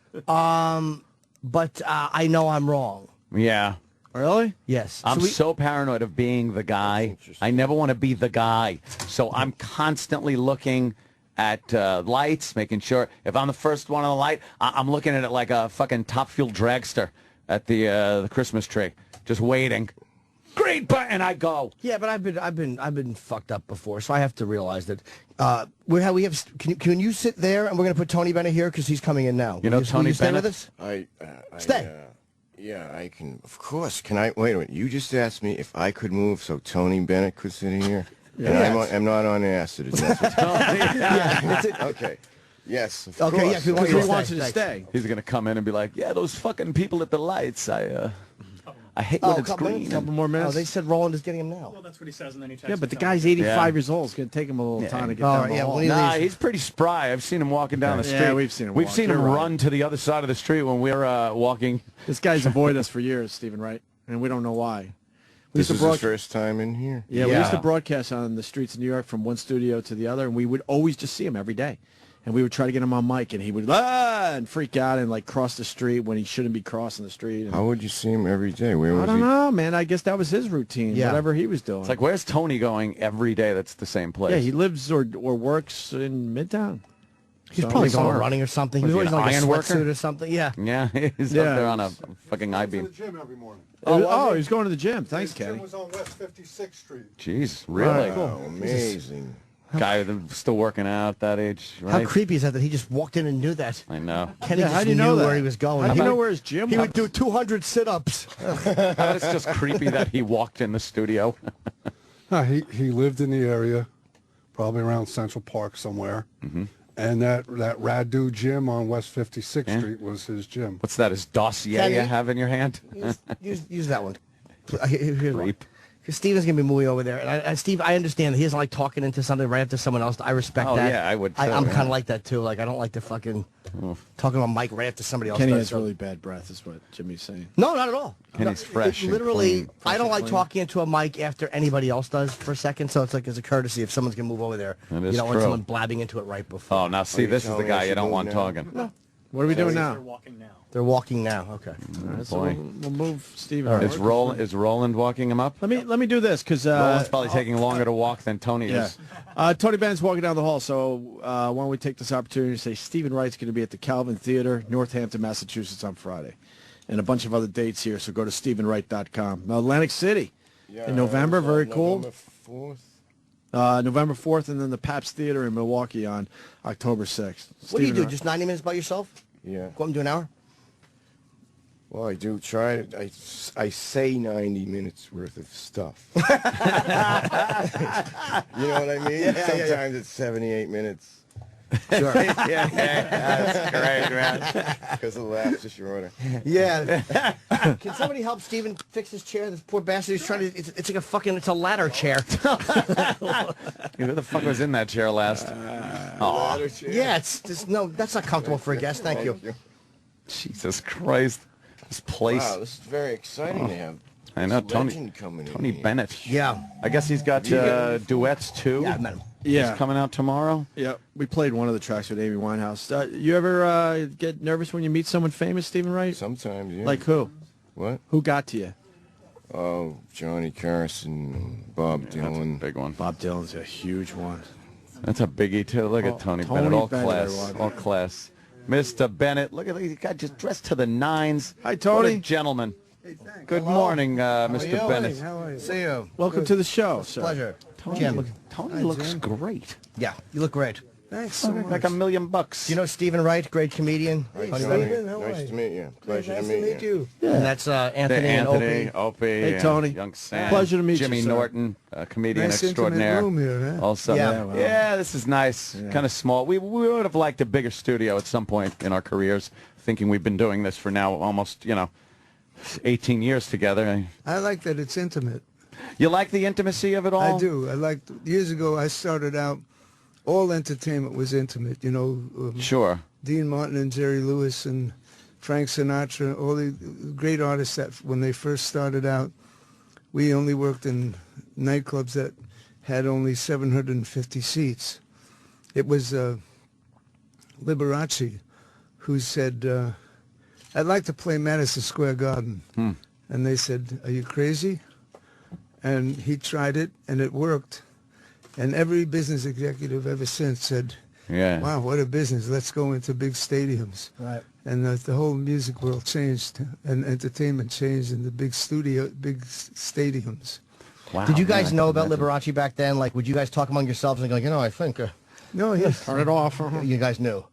but I know I'm wrong. Yeah. Really? Yes. I'm so paranoid of being the guy. I never want to be the guy. So I'm constantly looking at lights, making sure if I'm the first one on the light, I'm looking at it like a fucking top fuel dragster at the Christmas tree, just waiting. Green button, and I go. Yeah, but I've been fucked up before, so I have to realize that. We have. Can you sit there, and we're gonna put Tony Bennett here because he's coming in now. You know Tony stay Bennett? with us? Stay. Yeah, I can. Of course. Can I? Wait a minute. You just asked me if I could move so Tony Bennett could sit in here. Yeah. And I'm not on acid. Is that what okay. Yes. Of course. Yeah, Because he wants you to stay. He's gonna come in and be like, "Yeah, those fucking people at the lights. I hate when it's green." Couple more minutes. Oh, they said Roland is getting him now. Well, that's what he says, and then he texts Yeah, but the me. guy's 85 years old. It's going to take him a little time to get down the hall. when he Nah, leaves. he's pretty spry. I've seen him walking down the street. Yeah, we've seen him We've walk. seen him You're right. run to the other side of the street when we're walking. This guy's avoided us for years, Stephen Wright, and we don't know why. This is his first time in here. Yeah, we used to broadcast on the streets of New York from one studio to the other, and we would always just see him every day. And we would try to get him on mic, and he would and freak out and like cross the street when he shouldn't be crossing the street. And How would you see him every day? Where was I don't know, man. I guess that was his routine, whatever he was doing. It's like, where's Tony going every day? That's the same place. Yeah, he lives or works in Midtown. He's So probably he's going smart. running or something. Was He's he always an like a iron worker? sweatsuit or something. Yeah. Yeah, he's Yeah. up there on a fucking I-beam. To the gym every morning. Oh, he's going to the gym. Thanks, His gym Kenny. was on West 56th Street. Jeez, really? Oh, amazing. Guy that's still working out at that age, How right? creepy is that he just walked in and knew that? I know. Kenny Yeah, just how do you knew know that? where he was going. How do you know where his gym He was? would do 200 sit-ups. It's just creepy that he walked in the studio. No, he lived in the area, probably around Central Park somewhere. Mm-hmm. And that Radu gym on West 56th Street was his gym. What's that, his dossier Kenny? you have in your hand? Use that one. Here's one. Creep. Because Steven's going to be moving over there. And Steve, I understand that he doesn't like talking into something right after someone else. I respect Oh, that. yeah, I would too, I'm yeah. kind of like that, too. Like, I don't like to fucking talking on mic right after somebody else Kenny does has something. really bad breath, is what Jimmy's saying. No, not at all. Kenny's No, fresh and literally, clean. I don't and like clean. talking into a mic after anybody else does for a second. So it's like as a courtesy if someone's going to move over there. That You is don't want true. someone blabbing into it right before. Oh, now see, you this is the telling guy us you to don't move want now? talking. What are we doing They're now? walking now. They're walking now. Okay. All right, so boy. we'll move Stephen. Is Roland walking him up? Let me do this because Roland's probably taking longer to walk than Tony yeah. is. Tony Bennett's walking down the hall, so why don't we take this opportunity to say Stephen Wright's going to be at the Calvin Theater, Northampton, Massachusetts on Friday, and a bunch of other dates here. So go to StephenWright.com. Now Atlantic City in November, very cool. November 4th. November 4th, and then the Pabst Theater in Milwaukee on October 6th. What do you Stephen do? Wright- Just 90 minutes by yourself? Yeah. Go up and do an hour? Well, I do try to. I say 90 minutes worth of stuff. You know what I mean? Sometimes it's 78 minutes. Sure. That's great, man. Because of the laughs at your order. Yeah. Can somebody help Steven fix his chair? This poor bastard is trying to. It's like a fucking. It's a ladder chair. Who the fuck was in that chair last? Yeah, it's just no. That's not comfortable for a guest. Thank you. Jesus Christ. This place. Wow, this is very exciting to have. I know, this Tony legend coming in Tony here. Bennett. Yeah. I guess he's got duets too. Yeah, I met him. Yeah. He's coming out tomorrow. Yeah, we played one of the tracks with Amy Winehouse. You ever get nervous when you meet someone famous, Stephen Wright? Sometimes, yeah. Like who? What? Who got to you? Oh, Johnny Carson, Bob That's a Dylan. big one. Bob Dylan's a huge one. That's a biggie too. Look at Tony Bennett. All Bennett, class. everyone. All class. Mr. Bennett. Look at the guy just dressed to the nines. Hi, What Tony. a gentleman. Hey, thanks. Good morning, Mr. Bennett. How are you? See you. Welcome to the show, sir. Pleasure. Tony, Jim. Tony looks great. Yeah, you look great. Thanks so much. Like $1 million bucks. Do you know Stephen Wright, great comedian? Hey, Funny Tony. man. how are Nice you? to meet you. Pleasure Nice to meet you. And that's Anthony and Opie. Opie. Hey, yeah, Tony. Young Sam. Pleasure to meet you, Jimmy sir. Norton, comedian Nice intimate extraordinaire. room here, huh? Also, Yeah. yeah, this is nice. Kind of small. We would have liked a bigger studio at some point in our careers, thinking we've been doing this for now almost, 18 years together. I like that it's intimate. You like the intimacy of it all? I do. Years ago, I started out, all entertainment was intimate, Sure. Dean Martin and Jerry Lewis and Frank Sinatra, all the great artists that when they first started out, we only worked in nightclubs that had only 750 seats. It was Liberace who said, I'd like to play Madison Square Garden. And they said, are you crazy? And he tried it, and it worked. And every business executive ever since said, Yeah. wow, what a business. Let's go into big stadiums. Right. And the whole music world changed, and entertainment changed in the big stadiums. Wow. Did you guys man, know I about can imagine. Liberace back then? Like, would you guys talk among yourselves and go, I think No, yes. Turn it off. you guys knew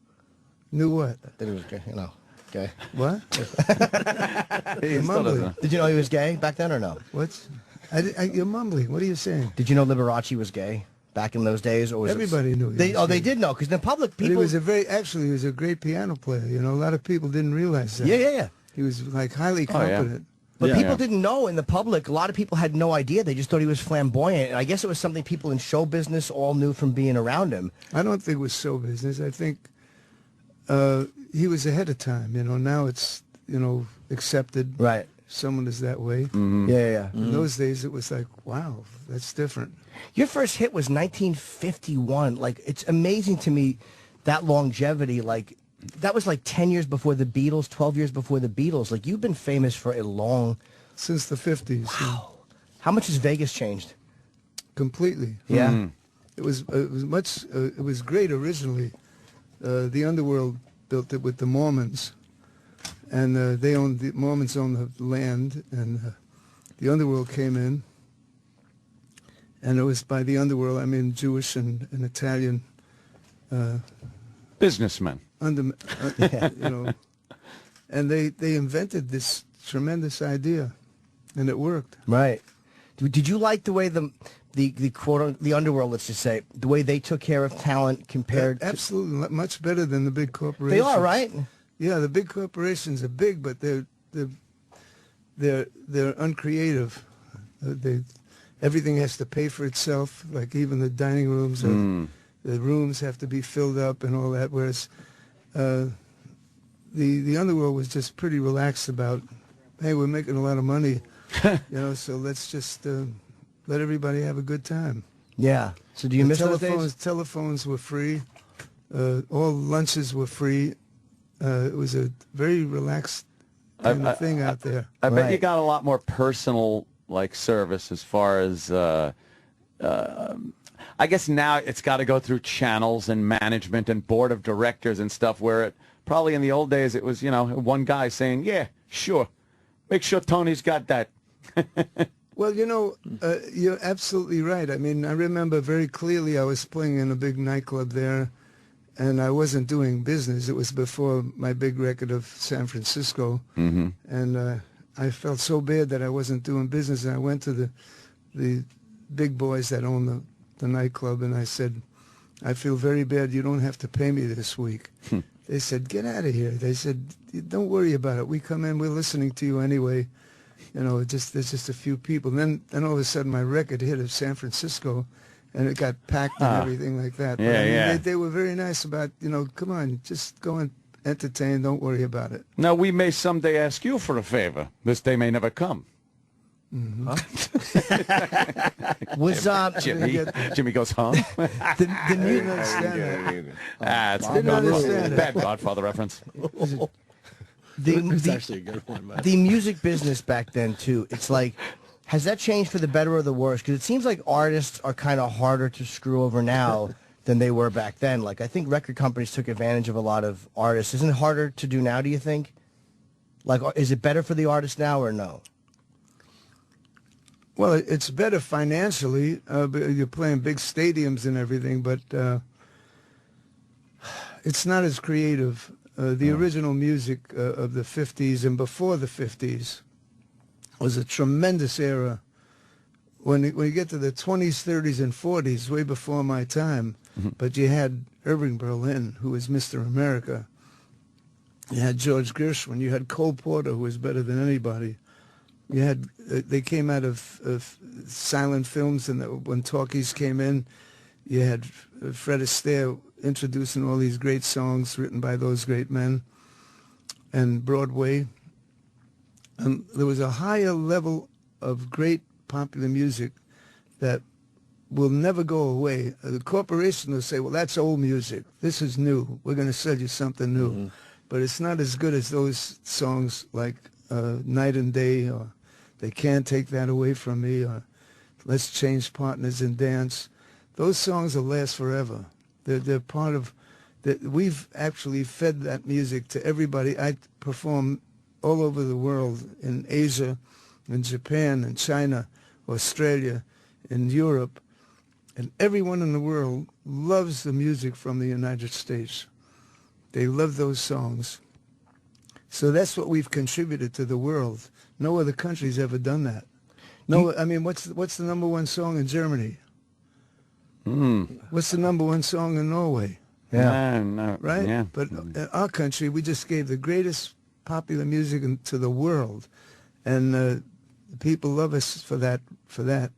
Knew what? that he was gay, gay. What? He still mumbling. doesn't know. Did you know he was gay back then or no? What's? You're mumbling. What are you saying? Did you know Liberace was gay back in those days? Or was Everybody knew he They, was oh, they gay. did know, because the public But he people... was he was a great piano player. A lot of people didn't realize that. yeah. He was like highly Oh, yeah. competent. But Yeah. people Yeah. didn't know in the public. A lot of people had no idea. They just thought he was flamboyant. And I guess it was something people in show business all knew from being around him. I don't think it was show business. I think he was ahead of time. Now it's accepted. Right. Someone is that way. Yeah. In those days, it was like, wow, that's different. Your first hit was 1951. Like, it's amazing to me, that longevity. Like, that was like 10 years before the Beatles, 12 years before the Beatles. Like, you've been famous for a long... Since the 50s. Wow. How much has Vegas changed? Completely. Yeah. It was it was great originally. The underworld built it with the Mormons, and the Mormons owned the land, and the underworld came in, and it was by the underworld I mean Jewish and Italian Businessmen. and they invented this tremendous idea, and it worked. Right. Did you like the way the quote the underworld, let's just say, the way they took care of talent compared to... Absolutely, much better than the big corporations. They are, right? Yeah, the big corporations are big, but they're uncreative. Everything has to pay for itself. Like even the dining rooms, the rooms have to be filled up and all that. Whereas the underworld was just pretty relaxed about, hey, we're making a lot of money, so let's just let everybody have a good time. Yeah. So do you miss those days? Telephones were free. All lunches were free. It was a very relaxed kind of thing out there. I bet you Right. got a lot more personal service as far as I guess now it's got to go through channels and management and board of directors and stuff, where it probably in the old days it was one guy saying, yeah, sure, make sure Tony's got that. Well, you're absolutely right. I mean, I remember very clearly I was playing in a big nightclub there, and I wasn't doing business. It was before my big record of San Francisco, and I felt so bad that I wasn't doing business, and I went to the big boys that own the nightclub, and I said, I feel very bad. You don't have to pay me this week. They said, get out of here. They said, don't worry about it. We come in, we're listening to you anyway. You know, there's just a few people. And then all of a sudden my record hit of San Francisco, and it got packed and everything like that. Yeah, but, I mean, yeah. They were very nice about, you know, come on, just go and entertain. Don't worry about it. Now, we may someday ask you for a favor. This day may never come. Was Jimmy goes, huh? I didn't understand that. It's Didn't understand it. bad Godfather reference. It's actually a good one, man. the music business back then too. It's like, has that changed for the better or the worse? Because it seems like artists are kind of harder to screw over now than they were back then. Like, I think record companies took advantage of a lot of artists. Isn't it harder to do now, do you think? Like, is it better for the artist now or no? Well, it's better financially. You're playing big stadiums and everything, but it's not as creative. The original music of the 50s and before the 50s was a tremendous era. When you get to the 20s, 30s, and 40s, way before my time, but you had Irving Berlin, who was Mr. America. You had George Gershwin. You had Cole Porter, who was better than anybody. You had they came out of silent films, and when talkies came in, you had Fred Astaire introducing all these great songs written by those great men, and Broadway. And there was a higher level of great popular music that will never go away. The corporation will say, well, that's old music. This is new. We're going to sell you something new. But it's not as good as those songs like Night and Day, or They Can't Take That Away From Me, or Let's Change Partners and Dance. Those songs will last forever. They're part of... We've actually fed that music to everybody. I perform all over the world, in Asia, in Japan, in China, Australia, in Europe, and everyone in the world loves the music from the United States. They love those songs. So that's what we've contributed to the world. No other country's ever done that. No, I mean, what's the number one song in Germany? What's the number one song in Norway? Yeah. No, Right? Yeah. But in our country, we just gave the greatest popular music to the world, and people love us for that.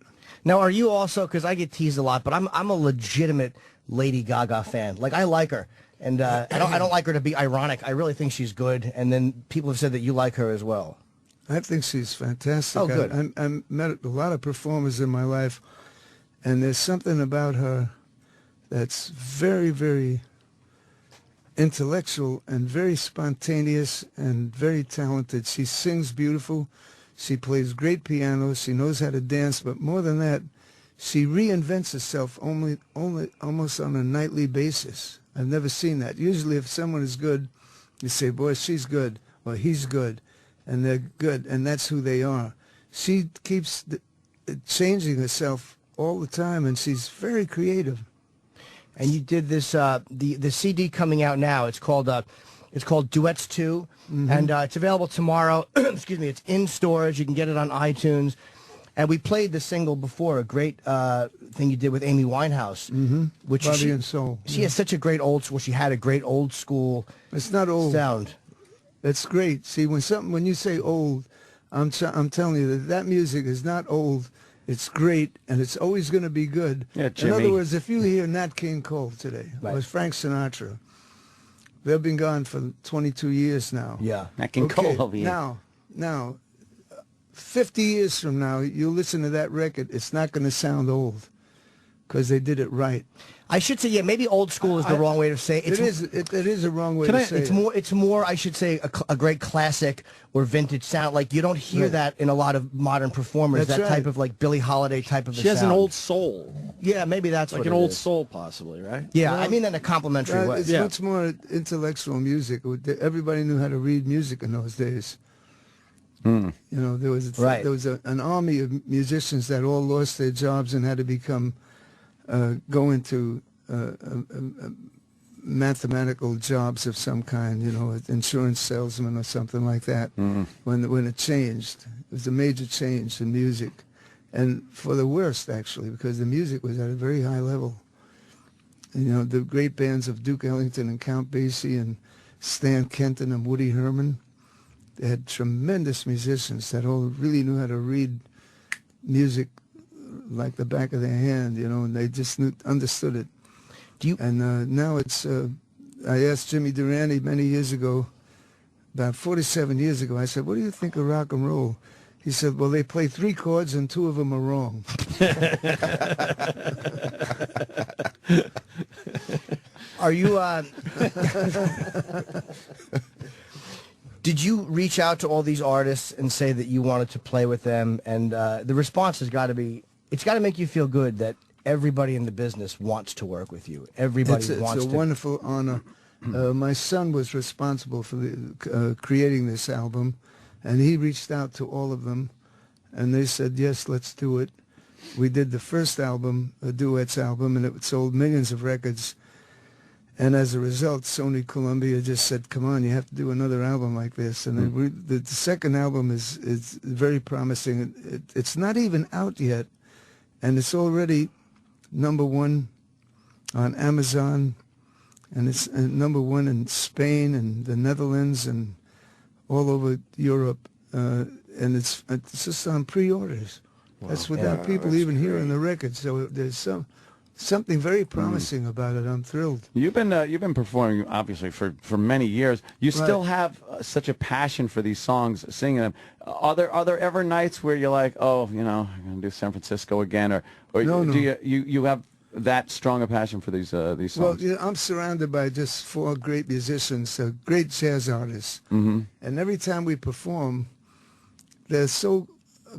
Now, are you also, because I get teased a lot, but I'm a legitimate Lady Gaga fan. Like, I like her, and I don't like her to be ironic. I really think she's good, and then people have said that you like her as well. I think she's fantastic. Oh, good. I met a lot of performers in my life, and there's something about her that's very, very intellectual and very spontaneous and very talented. She sings beautiful. She plays great piano. She knows how to dance. But more than that, she reinvents herself almost on a nightly basis. I've never seen that. Usually if someone is good, you say, boy, she's good, or he's good, and they're good, and that's who they are. She keeps changing herself all the time, and she's very creative. And you did this, the CD coming out now. It's called Duets 2, and it's available tomorrow. Excuse me. It's in stores. You can get it on iTunes. And we played the single before, a great thing you did with Amy Winehouse, which Body and Soul. She has such a great old school. She had a great old school. It's not old sound. It's great. See, when you say old, I'm telling you that music is not old. It's great, and it's always going to be good. Yeah, Jimmy. In other words, if you hear Nat King Cole today, or Frank Sinatra, they've been gone for 22 years now. Yeah. Nat King Cole over here. Now, 50 years from now, you listen to that record, it's not going to sound old, because they did it right. I should say, yeah, maybe old school is the wrong way to say it. It is a wrong way to say it. It's more, I should say, a great classic or vintage sound. Like, you don't hear that in a lot of modern performers, That's that type of, like, Billie Holiday type of She has sound. an old soul. Yeah, maybe that's Like what an it old is. soul, possibly, right? Yeah, I mean that in a complimentary way. It's much more intellectual music. Everybody knew how to read music in those days. You know, there was an army of musicians that all lost their jobs and had to go into mathematical jobs of some kind, you know, insurance salesman or something like that. When it changed, it was a major change in music, and for the worst actually, because the music was at a very high level. you know, the great bands of Duke Ellington and Count Basie and Stan Kenton and Woody Herman. They had tremendous musicians that all really knew how to read music like the back of their hand, you know, and they just understood it. And now it's, I asked Jimmy Durante many years ago, about 47 years ago, I said, what do you think of rock and roll? He said, well, they play 3 chords and 2 of them are wrong. Are you, did you reach out to all these artists and say that you wanted to play with them? And the response has got to be, it's got to make you feel good that everybody in the business wants to work with you. Everybody wants to. It's a wonderful honor. My son was responsible for creating this album, and he reached out to all of them, and they said, yes, let's do it. We did the first album, a duets album, and it sold millions of records. And as a result, Sony Columbia just said, come on, you have to do another album like this. And then the second album is very promising. It's not even out yet, and it's already #1 on Amazon, and it's #1 in Spain and the Netherlands and all over Europe. And it's just on pre-orders. Wow. That's without people even hearing the record. So there's something very promising about it. I'm thrilled. You've been performing obviously for many years. You still have such a passion for these songs, singing them. Are there ever nights where you're like, oh, you know, I'm gonna do San Francisco again, or no. Do you have that strong a passion for these songs? Well, you know, I'm surrounded by just 4 great musicians, great jazz artists, and every time we perform, they're so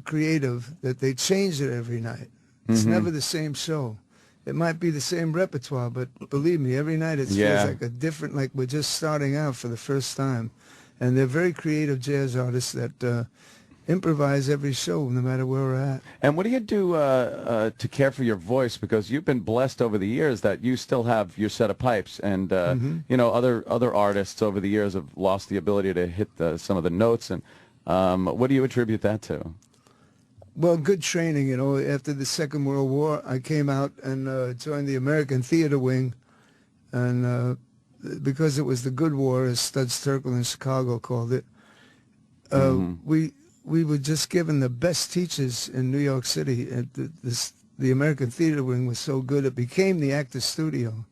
creative that they change it every night. It's never the same show. It might be the same repertoire, but believe me, every night it feels like a different, like we're just starting out for the first time. And they're very creative jazz artists that improvise every show, no matter where we're at. And what do you do to care for your voice? Because you've been blessed over the years that you still have your set of pipes, and you know, other artists over the years have lost the ability to hit some of the notes. And what do you attribute that to? Well, good training, you know. After the Second World War, I came out and joined the American Theater Wing, and because it was the good war, as Studs Terkel in Chicago called it, we were just given the best teachers in New York City. And the American Theater Wing was so good, it became the Actors Studio.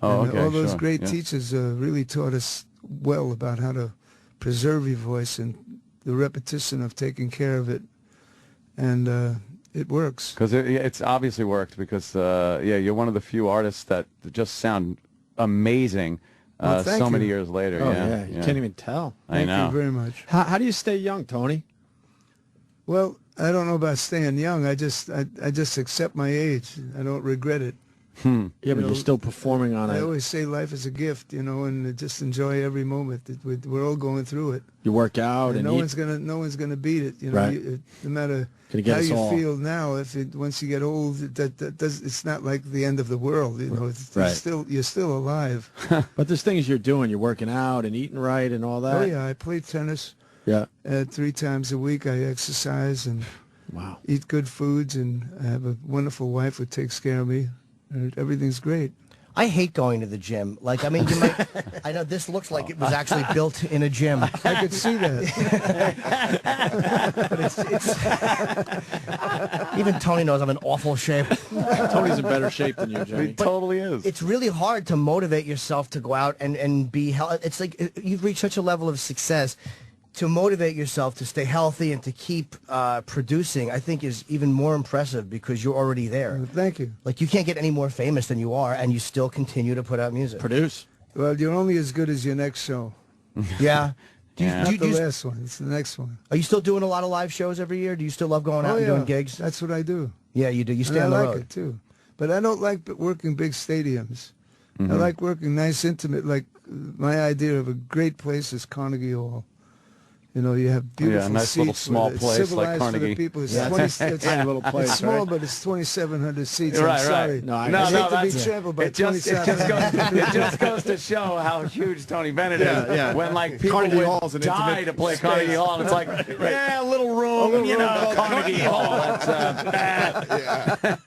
Oh, and okay, all those great teachers really taught us well about how to preserve your voice and the repetition of taking care of it. And it works. Because it's obviously worked, because, yeah, you're one of the few artists that just sound amazing so many years later. Oh, yeah. You can't even tell. I know. Thank you very much. How do you stay young, Tony? Well, I don't know about staying young. I just accept my age. I don't regret it. Yeah, but you're still performing on it. I always say life is a gift, you know, and just enjoy every moment. We're all going through it. You work out, and no one's gonna beat it. You know, Right. No matter how you feel now. Once you get old, it's not like the end of the world. You know, you're still alive. But there's things you're doing. You're working out and eating right and all that. Oh yeah, I play tennis. Yeah. 3 times a week I exercise and eat good foods, and I have a wonderful wife who takes care of me. Everything's great. I hate going to the gym. Like, I mean, you might, I know this looks like it was actually built in a gym. I could see that. But even Tony knows I'm in awful shape. Tony's in better shape than you, Jimmy. He totally is. It's really hard to motivate yourself to go out and be healthy. It's like you've reached such a level of success. To motivate yourself to stay healthy and to keep producing, I think is even more impressive because you're already there. Thank you. Like, you can't get any more famous than you are, and you still continue to put out music. Produce. Well, you're only as good as your next show. Yeah. Not the last one. It's the next one. Are you still doing a lot of live shows every year? Do you still love going out and doing gigs? That's what I do. Yeah, you do. You stay and on the I road. like it, too. But I don't like working big stadiums. I like working nice, intimate, like my idea of a great place is Carnegie Hall. You know, you have beautiful nice seats. little small place like Carnegie. For the people. It's Tiny little place, it's small, right? but it's 2,700 seats. Right, I'm sorry. right. No, I I hate to that's- be trampled by it just 2,700. it just goes to show how huge Tony Bennett is. Yeah. When like people Carnegie would Hall's an die intimate to play space. Carnegie Hall, and it's like, yeah, a little room, Carnegie Hall. That's,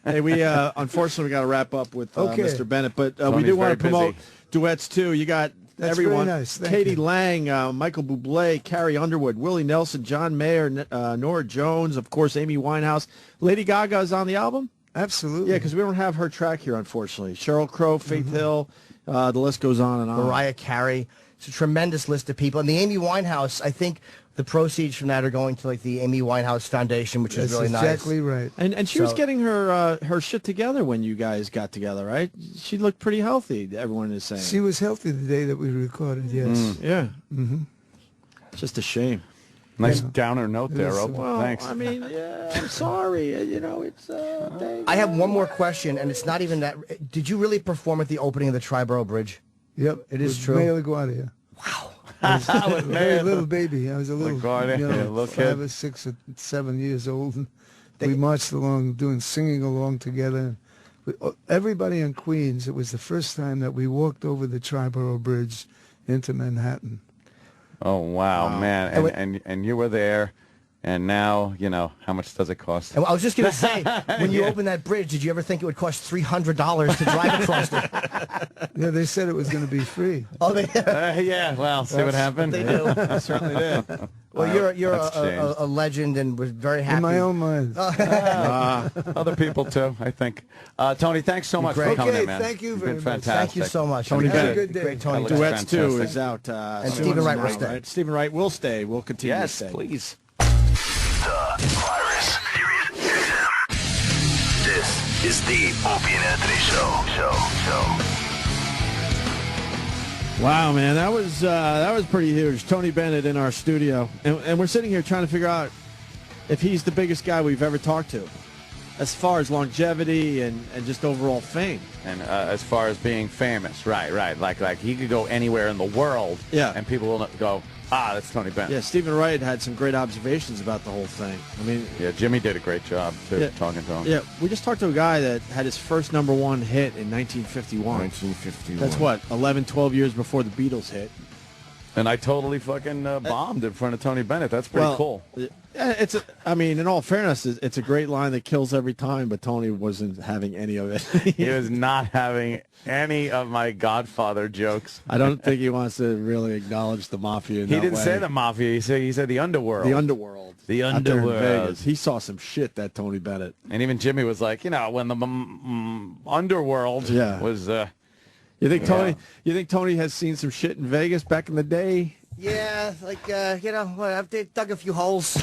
Hey, we unfortunately got to wrap up with Okay. Mr. Bennett, but we Tony's do want to very promote busy. duets too. You got That's everyone: very nice. Thank Katie you. Lang, Michael Bublé, Carrie Underwood, Willie Nelson, John Mayer, Nora Jones, of course, Amy Winehouse. Lady Gaga is on the album. Absolutely. Yeah, because we don't have her track here, unfortunately. Sheryl Crow, Faith Hill, the list goes on and on. Mariah Carey. It's a tremendous list of people. And the Amy Winehouse, I think the proceeds from that are going to like the Amy Winehouse Foundation, which is That's really exactly right. And she was So- getting her shit together when you guys got together, right? She looked pretty healthy, everyone is saying. She was healthy the day that we recorded, yes. Yeah. Mm-hmm. It's just a shame. nice downer note there, is, Opie. Well, Thanks. I mean, yeah, I'm sorry. It's I have one more question, and it's not even that. Did you really perform at the opening of the Triborough Bridge? Yep. It is with true. Mayor LaGuardia. I was a very little baby. I was a little, LaGuardia, yeah, a little 5 kid. or 6 or 7 years old. And we marched along, singing along together. Everybody in Queens, it was the first time that we walked over the Triborough Bridge into Manhattan. Oh, wow, man. And you were there, and now, how much does it cost? And I was just going to say, when you opened that bridge, did you ever think it would cost $300 to drive across it? Yeah, they said it was going to be free. Oh, they, Yeah, well, see what happened? they do. certainly did. Well, you're That's changed. a legend, and was very happy. In my own mind. Other people, too, I think. Tony, thanks so much for great. coming Okay, in, man. thank you You've very been much. fantastic. Thank you so much. Tony Have a Bennett. good Great Tony. That Bennett. Duets 2 fantastic. is out. And Stephen Wright will stay. Right? Stephen Wright will stay. We'll continue to Yes, stay. please. The virus. This is the Opie and Anthony Show. Wow, man, that was pretty huge. Tony Bennett in our studio, and we're sitting here trying to figure out if he's the biggest guy we've ever talked to, as far as longevity and just overall fame. And as far as being famous, right. Like he could go anywhere in the world, Yeah. and people will go, that's Tony Bennett. Yeah, Stephen Wright had some great observations about the whole thing. I mean, Yeah, Jimmy did a great job, too, Yeah. talking to him. yeah, we just talked to a guy that had his first #1 hit in 1951. 1951. That's what, 11, 12 years before the Beatles hit. And I totally fucking bombed in front of Tony Bennett. That's pretty cool. Yeah, I mean, in all fairness, it's a great line that kills every time, but Tony wasn't having any of it. He was not having any of my Godfather jokes. I don't think he wants to really acknowledge the mafia in He that didn't way. say the mafia. He said the underworld. The underworld. The Out there in underworld. Vegas. He saw some shit, that Tony Bennett. And even Jimmy was like, when the underworld Yeah. was... You think Tony has seen some shit in Vegas back in the day? Yeah, like, they dug a few holes.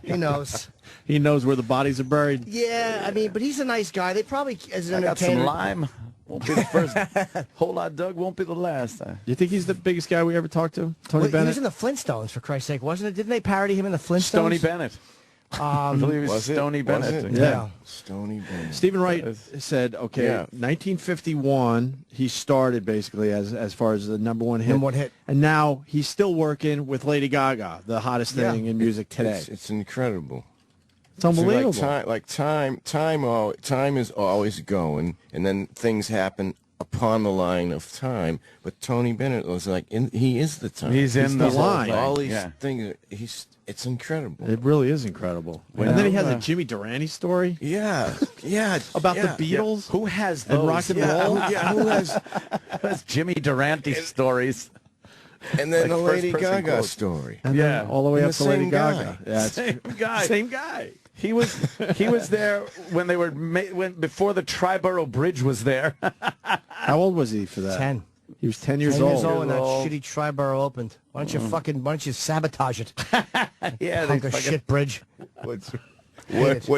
He knows. He knows where the bodies are buried. Yeah, I mean, but he's a nice guy. They probably, as an I got some entertainer... lime. Won't be the first. Whole lot dug won't be the last. You think he's the biggest guy we ever talked to? Tony Well, he Bennett? was in the Flintstones, for Christ's sake, wasn't it? Didn't they parody him in the Flintstones? Stony Bennett. I believe it was Was it? Stony Was Bennett. it? Yeah. Stony Bennett. Stephen Wright said, okay, Yeah. 1951, he started basically as far as the #1 hit. #1 hit. And now he's still working with Lady Gaga, the hottest thing in music today. It's incredible. It's unbelievable. Time is always going, and then things happen upon the line of time. But Tony Bennett was like, he is the time. He's in the the line. whole thing. All these Yeah. things. It's incredible. It really is incredible. Well, and then he has uh, a Jimmy Durante story Yeah, yeah. about yeah. the Beatles. Who has And those? rock and Yeah, roll. who has? That's Jimmy Durante stories. And then Like the Lady first-person Gaga quote. story. And Yeah. then all the way And up the to Lady same guy. Gaga. Yeah, Same guy. Same guy. He was there when they were before the Triborough Bridge was there. How old was he for that? 10. He was 10 years 10 old. years old when that old. shitty Triborough opened. Why don't you sabotage it? Yeah, Hunk of shit bridge. What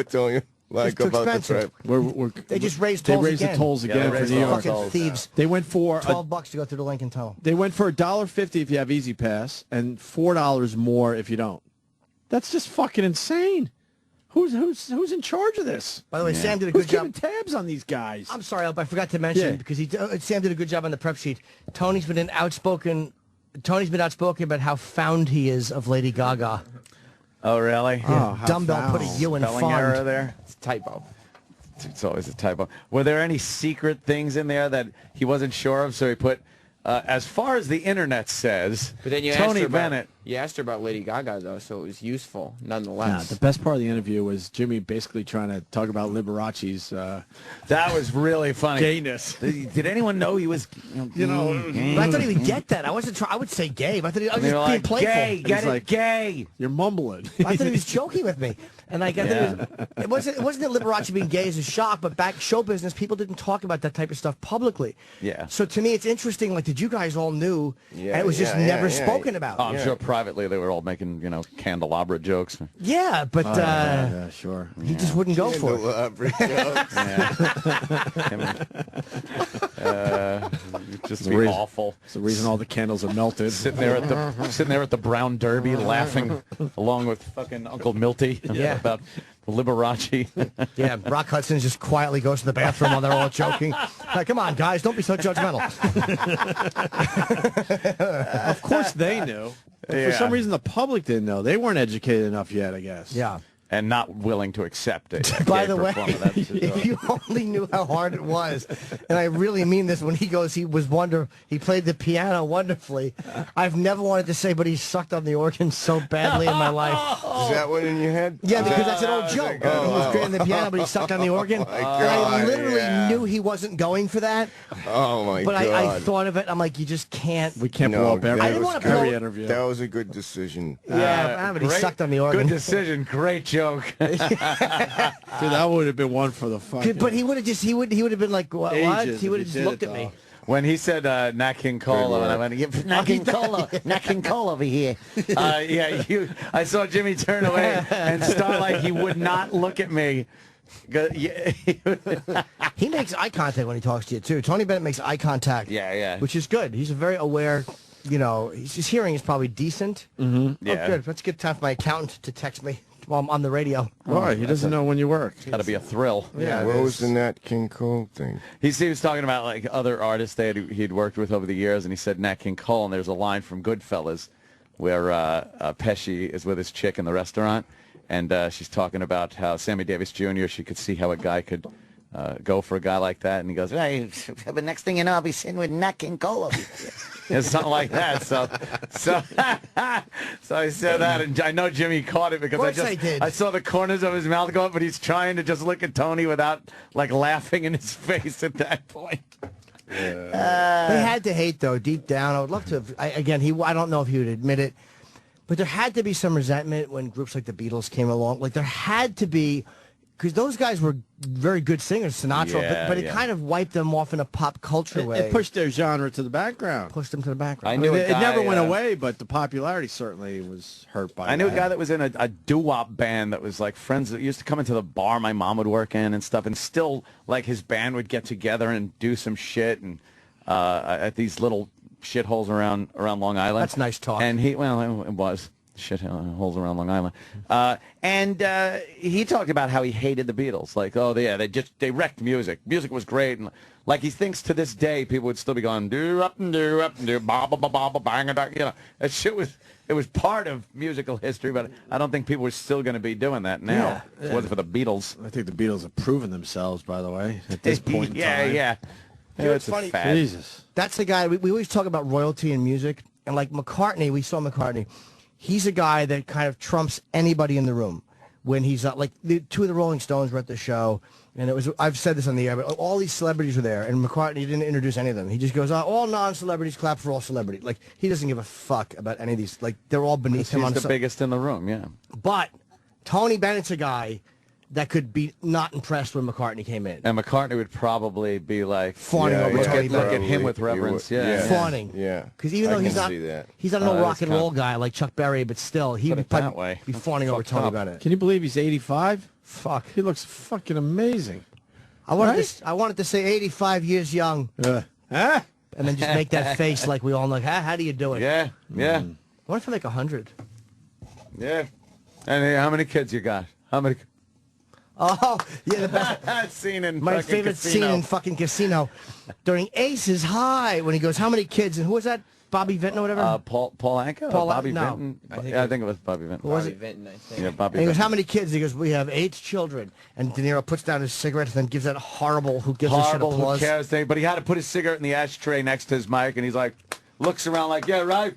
don't you like too about the expensive. trip? They just raised They tolls raised again. the tolls Yeah, again they for raised New the York. Fucking tolls. thieves. They went for $12 to go through the Lincoln Tunnel. They went for $1.50 if you have Easy Pass and $4 more if you don't. That's just fucking insane. Who's in charge of this? By the way, Sam did a Who's good keeping job. tabs on these guys? I'm sorry, Alp, I forgot to mention Yeah. because Sam did a good job on the prep sheet. Tony's been outspoken about how fond he is of Lady Gaga. Oh, really? Oh, how Dumbbell foul. put a U in Spelling error fond. there. It's a typo. It's always a typo. Were there any secret things in there that he wasn't sure of? So he put, as far as the internet says, But then you asked Tony her about- Bennett You asked her about Lady Gaga, though, so it was useful, Yeah, nonetheless. the best part of the interview was Jimmy basically trying to talk about Liberace's That was really funny. gayness. Did anyone know he was, You know, gay? But I thought he would get that. I wasn't. I would say gay. But I thought I was They just were being like, playful. gay, get He's it, like- gay. You're mumbling. I thought he was joking with me, and like it wasn't that Liberace being gay is a shock, but back show business, people didn't talk about that type of stuff publicly. Yeah. So to me, it's interesting. Like, did you guys all knew, Yeah, and it was just yeah, never yeah. spoken about. Oh, I'm sure privately they were all making, candelabra jokes. Yeah, but Yeah, sure. he just wouldn't go for it. Just The be reason- awful. It's the reason all the candles are melted. Sitting there at the Brown Derby, laughing along with fucking Uncle Milty Yeah. about Liberace. Yeah, Rock Hudson just quietly goes to the bathroom while they're all joking. Like, come on, guys, don't be so judgmental. Of course they knew. But for Yeah. some reason, the public didn't know. They weren't educated enough yet, I guess. Yeah. And not willing to accept it. By the way, if you only knew how hard it was, and I really mean this, when he goes, he played the piano wonderfully. I've never wanted to say, but he sucked on the organ so badly in my life. Is that one in your head? Yeah, because that's an old joke. He was great on the piano, but he sucked on the organ. my And I God, literally yeah. knew he wasn't going for that, Oh my but God. I thought of it. I'm like, you just can't. We can't No, blow up every, I didn't wanna blow- every interview. That was a good decision. Yeah, but he sucked on the organ. Good decision. Great joke. Dude, that would have been one for the fucking... But he would have just he would have been like, what? Ages He if would he have just did looked it, at me. though. When he said Nat King Cole, and I went, Nat King Cole, Nat King Cole over here. I saw Jimmy turn away and start like he would not look at me. He makes eye contact when he talks to you too. Tony Bennett makes eye contact. Yeah. Which is good. He's a very aware. His hearing is probably decent. Mm-hmm. Yeah. Oh, good. That's a good time for my accountant to text me while I'm on the radio. Why? He doesn't know when you work. Got to be a thrill. Yeah, what was the Nat King Cole thing? He was talking about like other artists he'd worked with over the years, and he said Nat King Cole, and there's a line from Goodfellas where Pesci is with his chick in the restaurant, and she's talking about how Sammy Davis Jr., she could see how a guy could go for a guy like that, and he goes, hey, but next thing you know, I'll be sitting with Nat King Cole over here. It's something like that. So I said that, and I know Jimmy caught it because Of course I did. I saw the corners of his mouth go up, but he's trying to just look at Tony without like laughing in his face at that point. They had to hate though deep down. I would love to have. I don't know if he would admit it, but there had to be some resentment when groups like the Beatles came along. Like there had to be, because those guys were very good singers, Sinatra, Yeah, but it yeah. kind of wiped them off in a pop culture way. It pushed their genre to the background. pushed them to the background. I I knew mean, a it guy, never went away, but the popularity certainly was hurt by it. I knew a guy that was in a doo-wop band that was like friends that used to come into the bar my mom would work in and stuff, and still like his band would get together and do some shit and at these little shitholes around Long Island. That's nice talk. And it was shitholes around Long Island. And he talked about how he hated the Beatles. Like, oh yeah, they wrecked music. Music was great, and like he thinks to this day people would still be going do up and do ba ba ba ba ba bang a da. That shit was. It was part of musical history, but I don't think people were still going to be doing that now. Yeah. It wasn't for the Beatles. I think the Beatles have proven themselves, by the way, at this point in time. Yeah. You know, It's it's funny. a fad. Jesus. That's the guy, we always talk about royalty in music, and like McCartney, we saw McCartney. He's a guy that kind of trumps anybody in the room. When he's like, the two of the Rolling Stones were at the show, and it was, I've said this on the air, but all these celebrities were there, and McCartney didn't introduce any of them. He just goes, all non-celebrities clap for all celebrities. Like, he doesn't give a fuck about any of these. Like, they're all beneath him. He's On the some, biggest in the room, yeah. But Tony Bennett's a guy that could be not impressed when McCartney came in. And McCartney would probably be like, Fawning over look Tony at, look at Bennett. him with Probably, he reverence. would, Yeah. Fawning. Yeah. Because even I though can he's not, see that. he's not no rock that's and roll guy like Chuck Berry, but still, he Put would it that probably way. be fawning over Fucked Tony up. Bennett. Can you believe he's 85? Fuck. He looks fucking amazing. I wanted to say 85 years young, Huh? and then just make that face like we all know. How do you do it? Yeah. What if I make 100? Yeah. And hey, how many kids you got? How many? Oh, yeah, the best. Scene in My fucking favorite Casino. scene in fucking Casino during Aces High when he goes, how many kids? And who was that? Bobby Vinton or whatever? Paul Anka? Paul Bobby no. Vinton? I think Yeah, I think it was Bobby Vinton. was Bobby it? Vinton, I think. Yeah, Bobby And he goes, Vinton. how many kids? He goes, we have 8 children. And De Niro puts down his cigarette and then gives that horrible, who gives Horrible, a shit who applause. cares thing. But he had to put his cigarette in the ashtray next to his mic, and he's like, looks around like, yeah, right.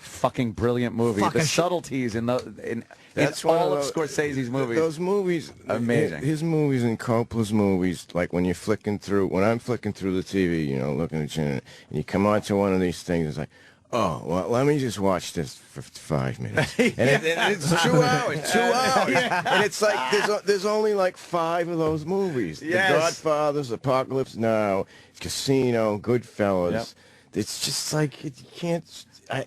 fucking brilliant movie. Fuck, The I should- subtleties in That's all one of those- Scorsese's movies. Those movies, Amazing. His movies and Coppola's movies, like when I'm flicking through the TV, looking at you, and you come onto one of these things, it's like, oh, well, let me just watch this for 5 minutes. And it's 2 hours, 2 hours. And it's like, there's only like 5 of those movies. Yes. The Godfathers, Apocalypse Now, Casino, Goodfellas. Yep. It's just like, you can't...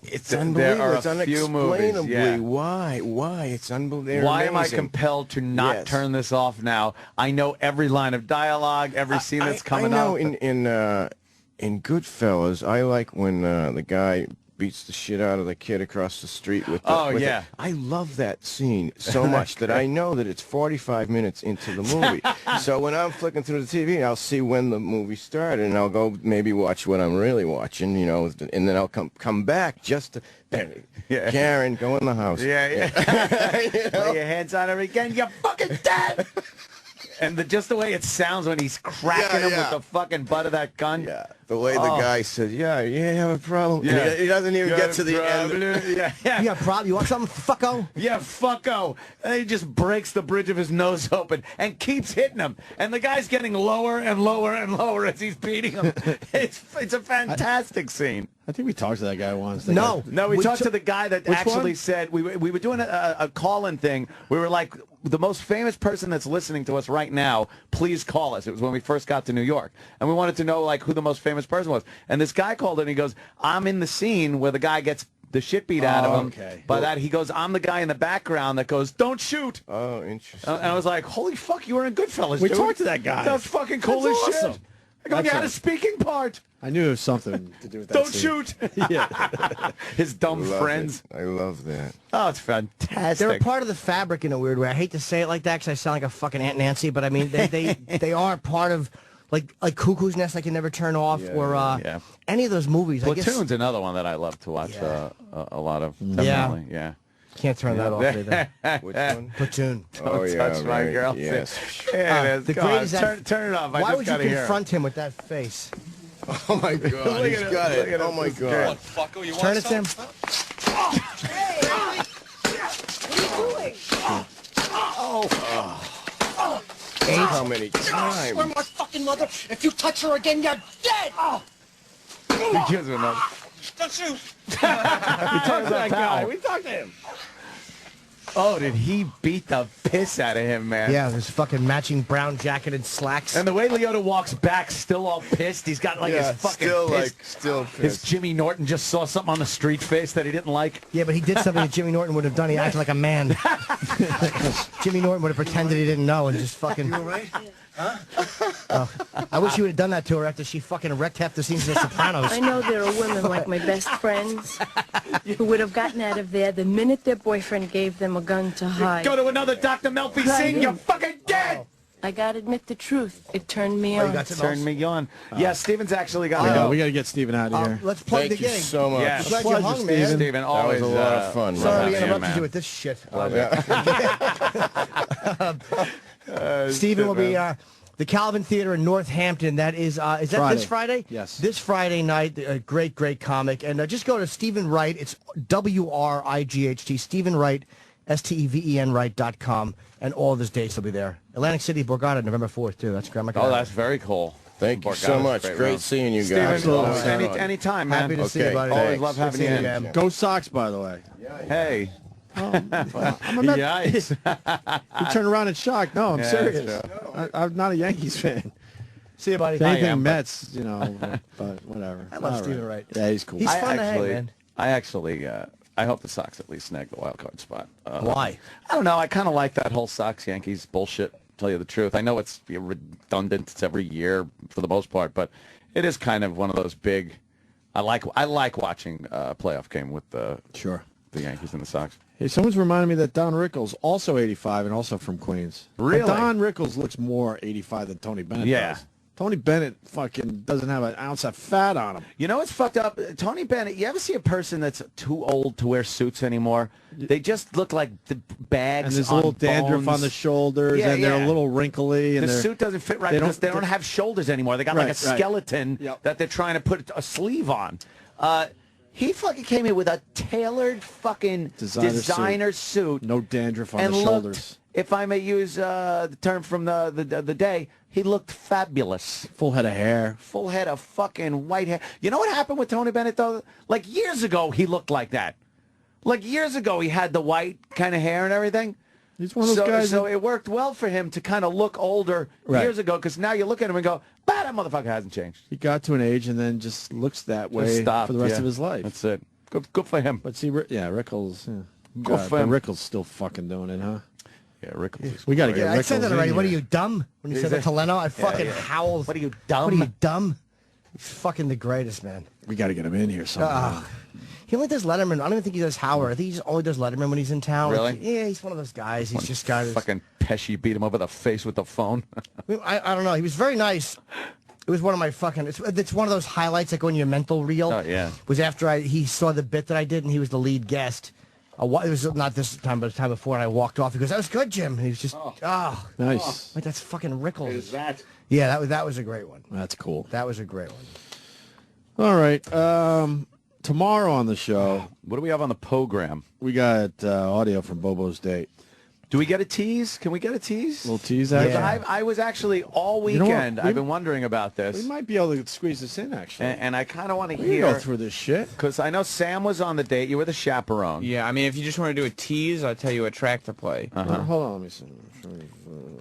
It's There unbelievable. are It's a few movies, unexplainably yeah. why. It's unbelievable. Why am I compelled to not Yes. turn this off now? I know every line of dialogue, every scene that's coming I know up. in Goodfellas, I like when the guy beats the shit out of the kid across the street with the... Oh, with yeah. I love that scene so much that I know that it's 45 minutes into the movie. So when I'm flicking through the TV, I'll see when the movie started, and I'll go maybe watch what I'm really watching, and then I'll come back just to... Yeah. Karen, go in the house. Yeah. Lay your hands on her again, you fucking dead! And just the way it sounds when he's cracking him with the fucking butt of that gun. Yeah, the way the guy says, you have a problem. Yeah. And he doesn't even get to the end. Yeah. You got a problem? You want something, fucko? Yeah, fucko. And he just breaks the bridge of his nose open and keeps hitting him. And the guy's getting lower and lower and lower as he's beating him. It's a fantastic scene. I think we talked to that guy once. No. No, we talked to the guy that Which actually one? said, we were doing a call-in thing. We were like, the most famous person that's listening to us right now, please call us. It was when we first got to New York. And we wanted to know, like, who the most famous person was. And this guy called in and he goes, I'm in the scene where the guy gets the shit beat out of him. Okay. By that, he goes, I'm the guy in the background that goes, don't shoot. Oh, interesting. And I was like, holy fuck, you were in Goodfellas, We dude. talked to that guy. That's fucking cool That's as awesome. shit. I go, you had a speaking part. I knew it was something to do with that. Don't scene. shoot. Yeah. His dumb Love friends. it. I love that. Oh, it's fantastic. They're a part of the fabric in a weird way. I hate to say it like that because I sound like a fucking Aunt Nancy, but I mean, they are part of, like Cuckoo's Nest I Can Never Turn Off, or yeah. any of those movies. I guess Platoon's another one that I love to watch a lot of. Yeah. Definitely, yeah. can't turn that off either. Which one? Platoon. Don't touch my right. girl. Yes. There it is. The Come on, greatest that- turn it off. I Why just would you gotta hear it. confront him with that face? Oh my God, Look he's at it, got look it. at Oh it. my It's God. Fucko, you Turn want it, some? Tim. How many times? Or my fucking mother. If you touch her again, you're dead. Oh, He gives him another. don't shoot. We talked to that guy. We talked to him. Oh, did he beat the piss out of him, man? Yeah, this fucking matching brown jacket and slacks. And the way Leota walks back, still all pissed. He's got like his fucking still his pissed. Jimmy Norton just saw something on the street face that he didn't like. Yeah, but he did something that Jimmy Norton would have done. He acted like a man. Jimmy Norton would have pretended he didn't know and just fucking... You all right? I wish you would have done that to her after she fucking wrecked half the scenes of The Sopranos. I know there are women like my best friends who would have gotten out of there the minute their boyfriend gave them a gun to hide. Go to another Dr. Melfi scene, you're fucking dead! I gotta admit the truth. It turned me Oh, you on. got something Turn else? me on. Yeah, Steven's actually got to go. We got to get Steven out of here. Let's plug Thank the you game. so much. Yeah. I'm glad Pleasure, you're hung, Steven. man. Steven, That always was a lot of fun. Sorry we Yeah, interrupted man. you with this shit. Yeah. Stephen will be the Calvin Theater in Northampton. That is that Friday. this Friday? Yes. This Friday night. A great comic. And just go to Stephen Wright. It's WRIGHT. Stephen Wright, STEVEN Wright.com. And all of his dates will be there. Atlantic City, Borgata, November 4th, too. That's Grandma. Oh, that's very cool. Thank you so Borgata's much. great Great round. seeing you Steven, guys. anytime, man. Happy to see you, Okay, buddy. Always thanks. love having you Good in. seeing you. Go Sox, by the way. Hey. I'm not, Yikes. you turn around and shocked. No, I'm Yeah, serious. that's I'm not a Yankees fan. See you, buddy. If anything, am, but- Mets, but whatever. I love All Steven Wright. Yeah, he's cool. He's fun to hang, man. I actually, I hope the Sox at least snag the wild card spot. Why? I don't know. I kind of like that whole Sox Yankees bullshit. To tell you the truth, I know it's redundant. It's every year for the most part, but it is kind of one of those big. I like watching a playoff game with the Yankees and the Sox. Hey, someone's reminding me that Don Rickles, also 85 and also from Queens. Really? But Don Rickles looks more 85 than Tony Bennett does. Tony Bennett fucking doesn't have an ounce of fat on him. You know what's fucked up? Tony Bennett, you ever see a person that's too old to wear suits anymore? They just look like the bags And there's a on little dandruff bones. on the shoulders, Yeah, and they're yeah. a little wrinkly. And The they're- suit doesn't fit right they because they don't have shoulders anymore. They got like a Right, right. skeleton Yep. that they're trying to put a sleeve on. He fucking came in with a tailored fucking designer suit. No dandruff on and the looked, shoulders. if I may use the term from the day, he looked fabulous. Full head of hair. Full head of fucking white hair. You know what happened with Tony Bennett, though? Like, years ago, he looked like that. Like, years ago, he had the white kind of hair and everything. He's one of those guys. So it worked well for him to kind of look older years ago, because now you look at him and go, bah, that motherfucker hasn't changed. He got to an age and then just looks that way for the rest of his life. That's it. Good for him. But see, Rickles, Good for him. Rickles still fucking doing it, huh? Yeah, Rickles. We got to get Rickles I said that already. in What are here. you, dumb? When you said that to Leno, I fucking howled. What are you, dumb? What are you, dumb? He's fucking the greatest, man. We got to get him in here somehow. He only does Letterman. I don't even think he does Howard. I think he just only does Letterman when he's in town. Really? Like, yeah, he's one of those guys. He's just got his... Fucking Pesci beat him over the face with the phone. I don't know. He was very nice. It was one of my fucking... It's one of those highlights that go in your mental reel. Oh, yeah. Was after he saw the bit that I did, and he was the lead guest. It was not this time, but the time before, and I walked off. He goes, "That was good, Jim." And he was just, Nice. like, that's fucking Rickles. Is that? Yeah, that was a great one. That's cool. That was a great one. All right. Tomorrow on the show, What do we have on the program? we got audio from Bobo's date. Do we get a tease? Can we get a tease? A little tease Because action. I was actually all You know what? weekend, I've been wondering about this. We might be able to squeeze this in, actually. And I kind of want to We can hear... go through this shit. Because I know Sam was on the date. You were the chaperone. Yeah, I mean, if you just want to do a tease, I'll tell you what track to play. Hold on, let me see.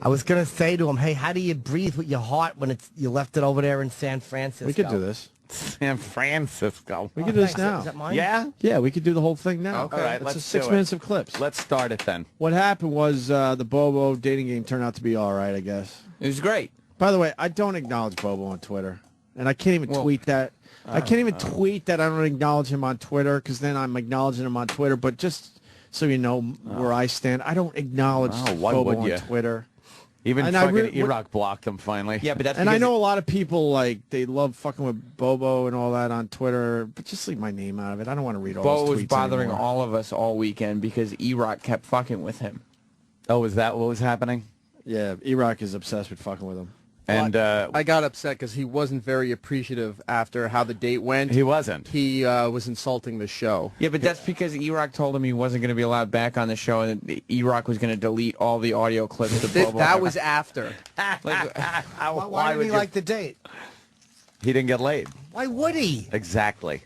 I was gonna say to him, "Hey, how do you breathe with your heart when you left it over there in San Francisco?" We could do this. San Francisco. We could do this Thanks. now. Is that mine? Yeah? Yeah, we could do the whole thing now. Okay. All right, It's let's just 6 do it. minutes of clips. Let's start it then. What happened was the Bobo dating game turned out to be all right, I guess. It was great. By the way, I don't acknowledge Bobo on Twitter, and I can't even tweet that. I can't even tweet that I don't acknowledge him on Twitter, because then I'm acknowledging him on Twitter. But just so you know where I stand, I don't acknowledge why Bobo would you? on Twitter. Even And I fucking re- Iraq blocked him finally. Yeah, but that's And I because know a lot of people, like, they love fucking with Bobo and all that on Twitter, but just leave my name out of it. I don't want to read all Bo those tweets was bothering anymore. all of us all weekend because E-Rock kept fucking with him. Oh, is that what was happening? Yeah, Iraq is obsessed with fucking with him. And I got upset because he wasn't very appreciative after how the date went. he wasn't. He was insulting the show. Yeah, but that's because E-Rock told him he wasn't going to be allowed back on the show, and E-Rock was going to delete all the audio clips to Bobo. That was after. Why did he like the date? He didn't get laid. Why would he? Exactly.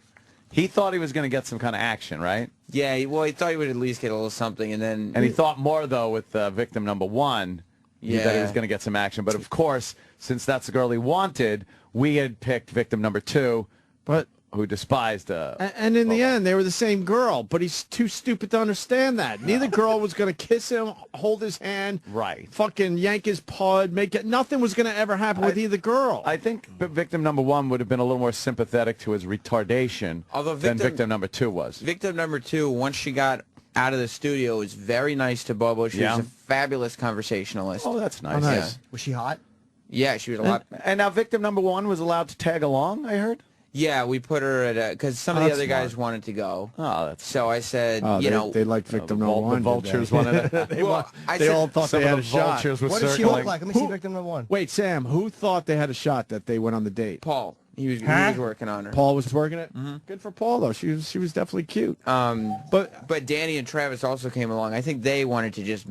He thought he was going to get some kind of action, right? Yeah, he thought he would at least get a little something, and then... And he thought more, though, with victim number one, that he Yeah. was going to get some action. But, of course, since that's the girl he wanted, we had picked victim number two, But who despised and in the end, they were the same girl, but he's too stupid to understand that. Neither girl was going to kiss him, hold his hand, Right. fucking yank his pud, make it. Nothing was going to ever happen with either girl. I think victim number one would have been a little more sympathetic to his retardation Although than victim number two was. Victim number two, once she got out of the studio, was very nice to Bobo. She Yeah. was a fabulous conversationalist. Oh, that's nice. nice. Was she hot? Yeah, she was a lot... And now victim number one was allowed to tag along, I heard? Yeah, we put her at because some of the other guys wanted to go. Oh, that's... So I said, Oh, you know... they liked victim number one. The vultures did they? wanted it. they Well, I they said- all thought Some they of had the a shot. vultures were What did she circling. look like? Let me see victim number one. Wait, Sam, who thought they had a shot that they went on the date? Paul. He was working on her. Paul was working it. Good for Paul, though. She was definitely cute. But Danny and Travis also came along. I think they wanted to just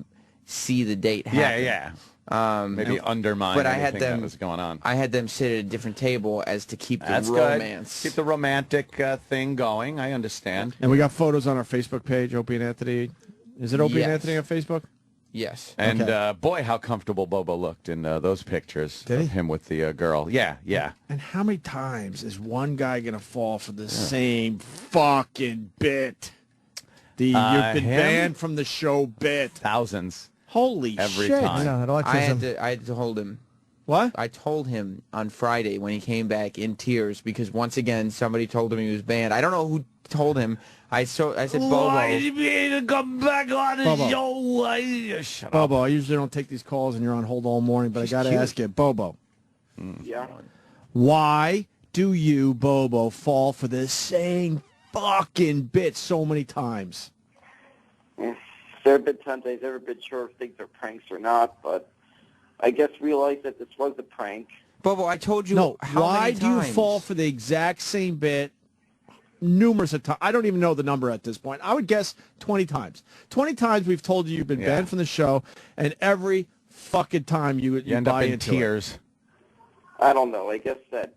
see the date happen. Yeah. Maybe undermine but I anything had them that was going on. I had them sit at a different table as to keep the That's romance. good. Keep the romantic thing going. I understand. And we got photos on our Facebook page, Opie and Anthony. Is it Opie and Yes. Anthony on Facebook? Yes. And Okay. boy, how comfortable Bobo looked in those pictures Did he? of him with the girl. Yeah. And how many times is one guy going to fall for the same fucking bit? The you've been him? banned from the show bit. Thousands. Holy Every shit. time. No, I autism. had to hold him. What? I told him on Friday when he came back in tears because once again somebody told him he was banned. I don't know who told him. I said Bobo. to come back on the Bobo. show? Shut up. Bobo, I usually don't take these calls and you're on hold all morning, but I got to ask you, Bobo. Yeah. Why do you, Bobo, fall for the same fucking bit so many times? There have been times I've never been sure if things are pranks or not, but I guess realized that this was a prank. Bobo, I told you No, how why many do you times? fall for the exact same bit numerous of times. I don't even know the number at this point. I would guess 20 times. 20 times we've told you you've been banned from the show, and every fucking time you end buy up in into tears. It. I don't know. I guess that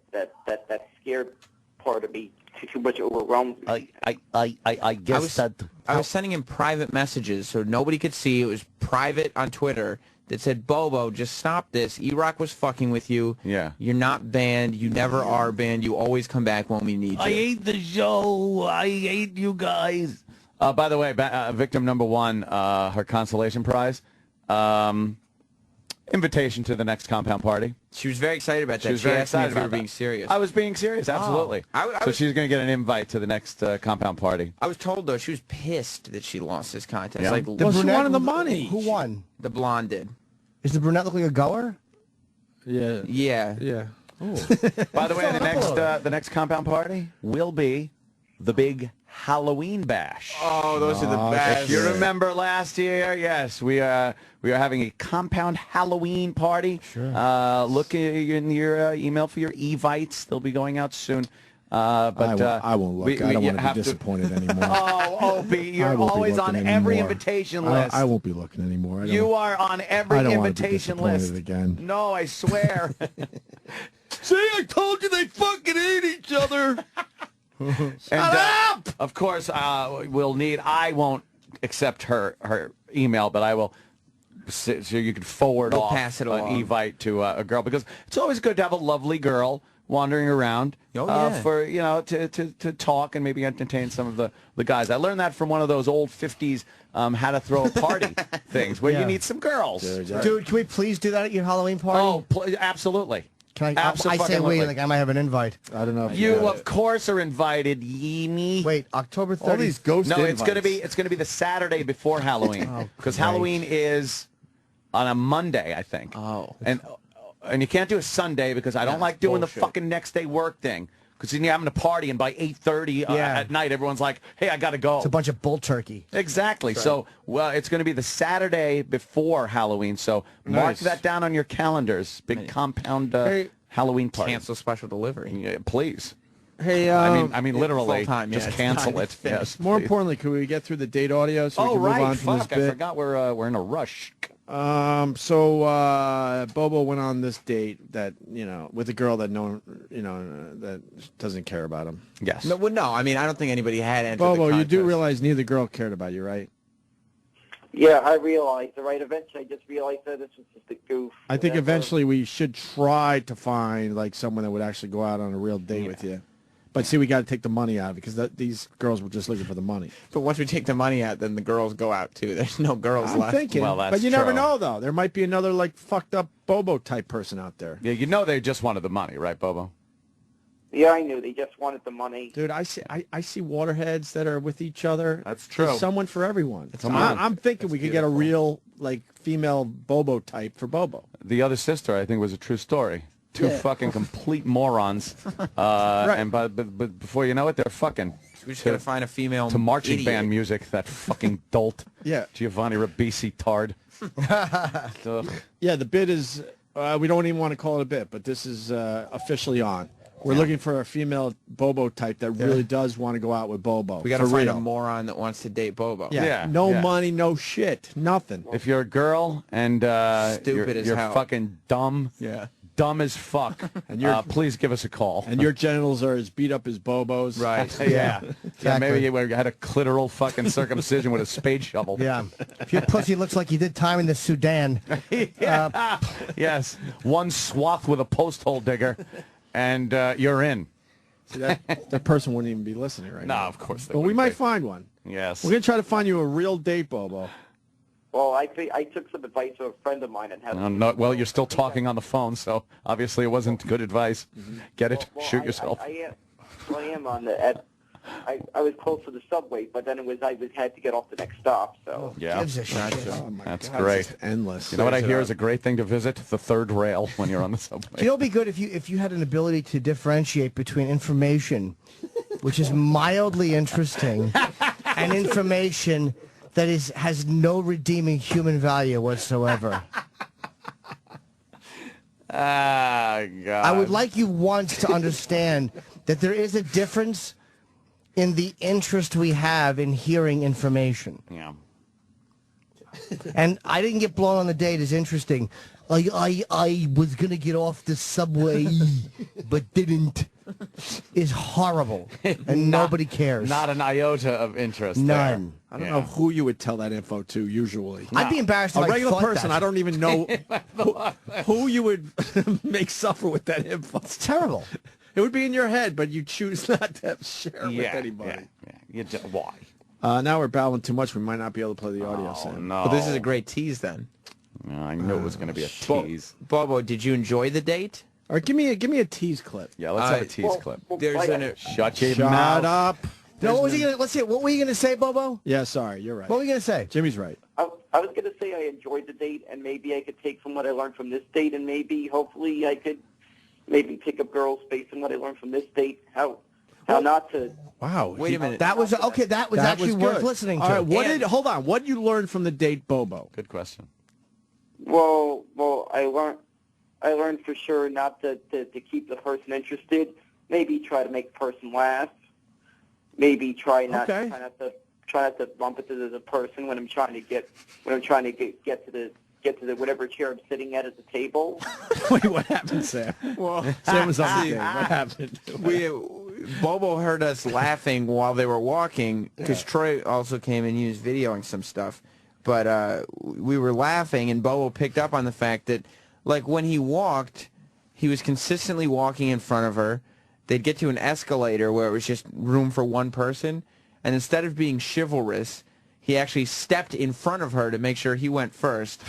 scared part of me too much overwhelmed me. I guess that I was sending him private messages so nobody could see. It was private on Twitter that said, Bobo, just stop this. E-Rock was fucking with you. Yeah. You're not banned. You never are banned. You always come back when we need you. I hate the show. I hate you guys. By the way, victim number one, her consolation prize, invitation to the next compound party. She was very excited about that. She was very asked me excited if you were about being that. serious. I was being serious, absolutely. So she's going to get an invite to the next compound party. I was told, though, she was pissed that she lost this contest. Yeah. Like, The she brunette wanted the money. Who won? the blonde did. Is the brunette look like a goer? Yeah. Yeah. Yeah. By the way, the next compound party will be the big Halloween bash. Oh, those are the best. If you remember last year, yes, we are having a compound Halloween party. Sure. Look in your email for your evites. They'll be going out soon. But I won't look. I don't want to be disappointed anymore. Oh, Opie, you're always on every invitation list. I won't be looking anymore. You are on every invitation list. Again. No, I swear. See, I told you they fucking hate each other. Shut up! Of course, we'll need. I won't accept her email, but I will. So you can forward off pass it an along. evite to a girl, because it's always good to have a lovely girl wandering around for to talk and maybe entertain some of the guys. I learned that from one of those old 50s how to throw a party things where you need some girls. Dude, can we please do that at your Halloween party? Oh, absolutely. Can I say wait, like I might have an invite. I don't know. If You of course are invited, Yemi. Wait, October 30th. all these ghost No, invites. it's gonna be the Saturday before Halloween, because Halloween is on a Monday, I think. Oh. And you can't do a Sunday because I don't like doing the fucking next day work thing. Because then you're having a party, and by 8:30 at night, everyone's like, "Hey, I gotta go." It's a bunch of bull turkey. Exactly. Right. So, it's going to be the Saturday before Halloween. So mark that down on your calendars. Big compound Halloween party. Cancel special delivery. Yeah, please. Hey, I mean, literally, full-time, just it's cancel time. it. Yes. More please. importantly, could we get through the date audio so we can move on from this I bit? forgot we're in a rush. So Bobo went on this date that with a girl that that doesn't care about him. Yes. No, I mean, I don't think anybody had entered Bobo, the you do contest. realize neither girl cared about you, right? Yeah, I realized it, right? Eventually, I just realized that this was just a goof. I think That's eventually we should try to find like someone that would actually go out on a real date with you. But see, we got to take the money out because these girls were just looking for the money. But once we take the money out, then the girls go out too. There's no girls I'm left. thinking, Well, that's but you never true. know though. There might be another like fucked up Bobo type person out there. Yeah, they just wanted the money, right, Bobo? Yeah, I knew. They just wanted the money. Dude, I see waterheads that are with each other. That's true. There's someone for everyone. Come on. I'm thinking we could get a real like female Bobo type for Bobo. The other sister, I think, was a true story. Two fucking complete morons. And but before you know it, they're fucking. We just got to find a female to marching idiot. band music. That fucking dolt. Yeah. Giovanni Ribisi tard. Ugh. Yeah, the bid is. We don't even want to call it a bit, but this is officially on. We're looking for a female Bobo type that really does want to go out with Bobo. We got to for find real. a moron that wants to date Bobo. Yeah. No money, no shit, nothing. If you're a girl and Stupid as you're hell. fucking dumb. Yeah. Dumb as fuck. And please give us a call. And your genitals are as beat up as Bobo's. Right. Yeah. Yeah, maybe you had a clitoral fucking circumcision with a spade shovel. Yeah. If your pussy looks like you did time in the Sudan. Yes. One swath with a post hole digger, and you're in. See, that person wouldn't even be listening right now. No, of course they But we wouldn't might be. find one. Yes. We're going to try to find you a real date, Bobo. Well, I took some advice from a friend of mine and had. Well, you're still talking on the phone, so obviously it wasn't good advice. Get it? Well, Shoot yourself. I am on the. I was close to the subway, but then I had to get off the next stop. So Yeah. Gives a shit. Oh my That's God, great. it's endless. You know what I hear is a great thing to visit? The third rail when you're on the subway. You know, it'd be good if you had an ability to differentiate between information, which is mildly interesting, and information that has no redeeming human value whatsoever. Ah, God. I would like you once to understand that there is a difference in the interest we have in hearing information. Yeah. And I didn't get blown on the date is interesting. I was going to get off the subway, but didn't. Is horrible. And nobody cares. Not an iota of interest. None. I don't know who you would tell that info to usually. I'd be embarrassed if A I regular thought person, that. I don't even know who you would make suffer with that info. It's terrible. It would be in your head, but you choose not to share it with anybody. Why? Now we're babbling too much. We might not be able to play the audio sound. No. But this is a great tease then. I knew it was going to be a tease. Bobo, did you enjoy the date? All right, give me a tease clip. Yeah, let's have a tease clip. Shut your Shut mouth. up. No, what was he gonna? Let's see. What were you gonna say, Bobo? Yeah, sorry, you're right. What were you gonna say? Jimmy's right. I was going to say I enjoyed the date, and maybe I could take from what I learned from this date, and maybe, hopefully, I could maybe pick up girls based on what I learned from this date. How not to. Wow. Wait a minute. That was okay. That was actually worth good. listening to. All right, hold on. What did you learn from the date, Bobo? Good question. Well, I learned for sure not to keep the person interested. Maybe try to make the person laugh. Maybe try not to bump into the person when I'm trying to get to the whatever chair I'm sitting at the table. Wait, what happened, Sam? Well, Sam was on the game. What happened? Bobo heard us laughing while they were walking because Troy also came and he was videoing some stuff. But we were laughing, and Bobo picked up on the fact that, like, when he walked, he was consistently walking in front of her. They'd get to an escalator where it was just room for one person, and instead of being chivalrous, he actually stepped in front of her to make sure he went first.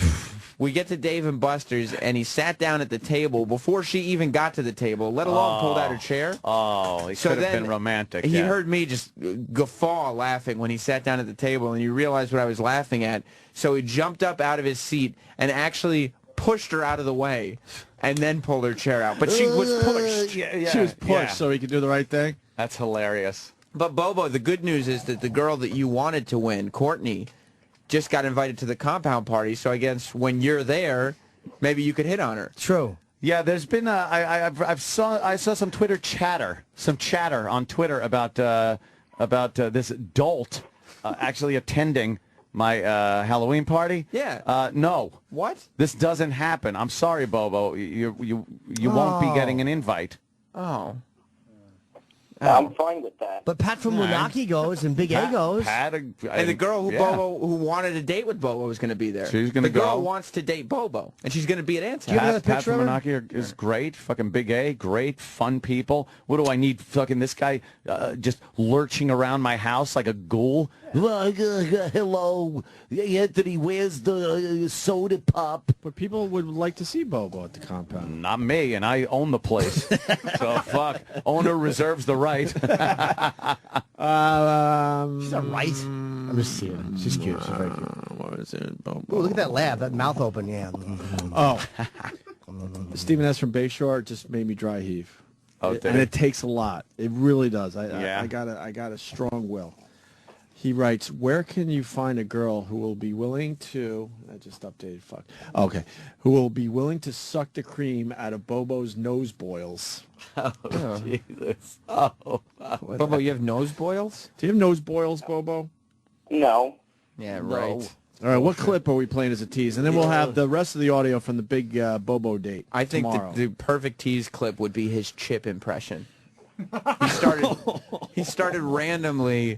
We get to Dave and Buster's, and he sat down at the table before she even got to the table, let alone pulled out her chair. Oh, he could have been romantic. He heard me just guffaw laughing when he sat down at the table, and he realized what I was laughing at. So he jumped up out of his seat and actually pushed her out of the way and then pulled her chair out. But she was pushed. She was pushed so he could do the right thing. That's hilarious. But, Bobo, the good news is that the girl that you wanted to win, Courtney, just got invited to the compound party, so I guess when you're there, maybe you could hit on her. True. Yeah, there's been I saw some chatter on Twitter about this dolt actually attending my Halloween party. Yeah. No. What? This doesn't happen. I'm sorry, Bobo. You won't be getting an invite. Oh. I'm fine with that. But Pat from Lunaki goes, and Big A goes. And the girl Bobo who wanted a date with Bobo is going to be there. She's going to go. The girl wants to date Bobo, and she's going to be at Ant's house. Pat from Lunaki is great. Fucking Big A, great, fun people. What do I need? Fucking this guy just lurching around my house like a ghoul. Hello, Anthony. Where's the soda pop? But people would like to see Bobo at the compound. Not me, and I own the place. So fuck. Owner reserves the right. She's a right. I'm just seeing. She's cute. She's very cute. What is it, Bobo? Ooh, look at that laugh. That mouth open. Yeah. Oh. Stephen S. from Bayshore just made me dry heave. Oh, And it takes a lot. It really does. Yeah. I got a strong will. He writes, where can you find a girl who will be willing to, I just updated, fuck. Okay. Who will be willing to suck the cream out of Bobo's nose boils? Oh, Jesus. Oh. Bobo, you have nose boils? Do you have nose boils, Bobo? No. Yeah, No. right. All right, what clip are we playing as a tease? And then we'll have the rest of the audio from the big Bobo date I think tomorrow. the perfect tease clip would be his Chip impression. He started randomly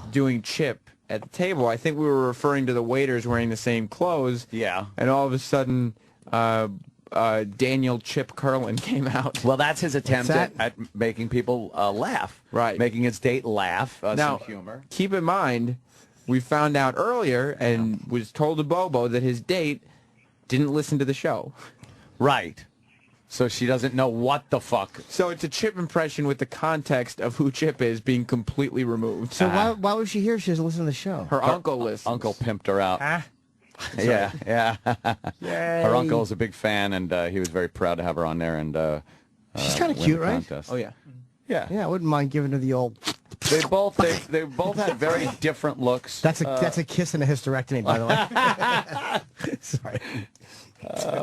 doing Chip at the table. I think we were referring to the waiters wearing the same clothes. Yeah. And all of a sudden, Daniel Chip Curlin came out. Well, that's his attempt at making people laugh. Right. Making his date laugh. Now, some humor. keep in mind, we found out earlier and was told to Bobo that his date didn't listen to the show. Right. So she doesn't know what the fuck. So it's a Chip impression with the context of who Chip is being completely removed. So why was she here? She doesn't listen to the show. Her uncle listens. Uncle pimped her out. Ah. Yeah. Her uncle's a big fan, and he was very proud to have her on there. And she's kind of win cute, the right? contest. Oh, yeah. Yeah. Yeah, I wouldn't mind giving her the old. They both had very different looks. That's a kiss and a hysterectomy, by the way. Sorry.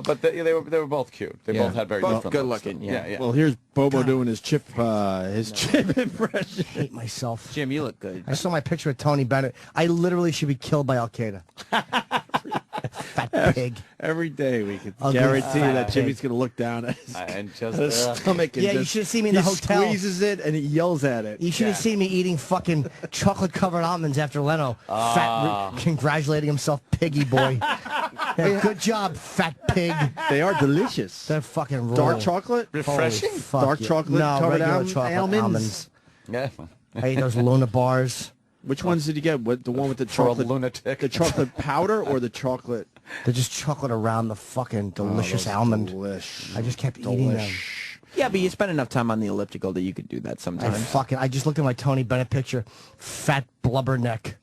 but they were both cute. They both had very different good looks. looking. Yeah. Well, here's Bobo doing his chip impression. I hate myself. Jim, you look good. I saw my picture with Tony Bennett. I literally should be killed by Al Qaeda. Fat pig. Every day we can Ugly guarantee fat that pig. Jimmy's going to look down at his, And just at his stomach. And Yeah, you just- should have seen me in the he hotel. squeezes it and he yells at it. You should have seen me eating fucking chocolate-covered almonds after Leno. Congratulating himself, piggy boy. Yeah, good job, fat pig. They are delicious. They're fucking raw. Dark chocolate? Refreshing? Holy fuck Dark yeah. chocolate No, covered regular chocolate almonds? Yeah. I ate those Luna bars. Which ones did you get? What, the one with the For a chocolate? lunatic. The chocolate powder or the chocolate? They're just chocolate around the fucking delicious those almond. Delish. I just kept eating them. Yeah, but you spend enough time on the elliptical that you could do that sometimes. I just looked at my Tony Bennett picture. Fat blubber neck.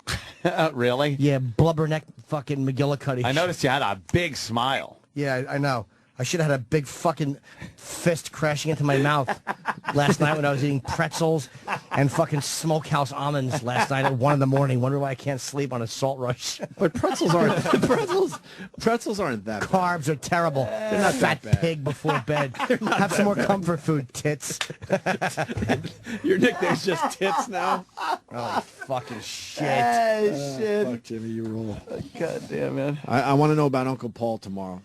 Really? Yeah, blubber neck fucking McGillicuddy. I noticed you had a big smile. Yeah, I know. I should have had a big fucking fist crashing into my mouth last night when I was eating pretzels and fucking smokehouse almonds last night at 1 in the morning. Wonder why I can't sleep on a salt rush. But pretzels aren't pretzels aren't that bad. Carbs are terrible. They're not that fat bad. pig before bed. Have some more comfort food, tits. Your nickname's just tits now. Oh, fucking shit. Fuck Jimmy, you rule. God damn, man. I want to know about Uncle Paul tomorrow.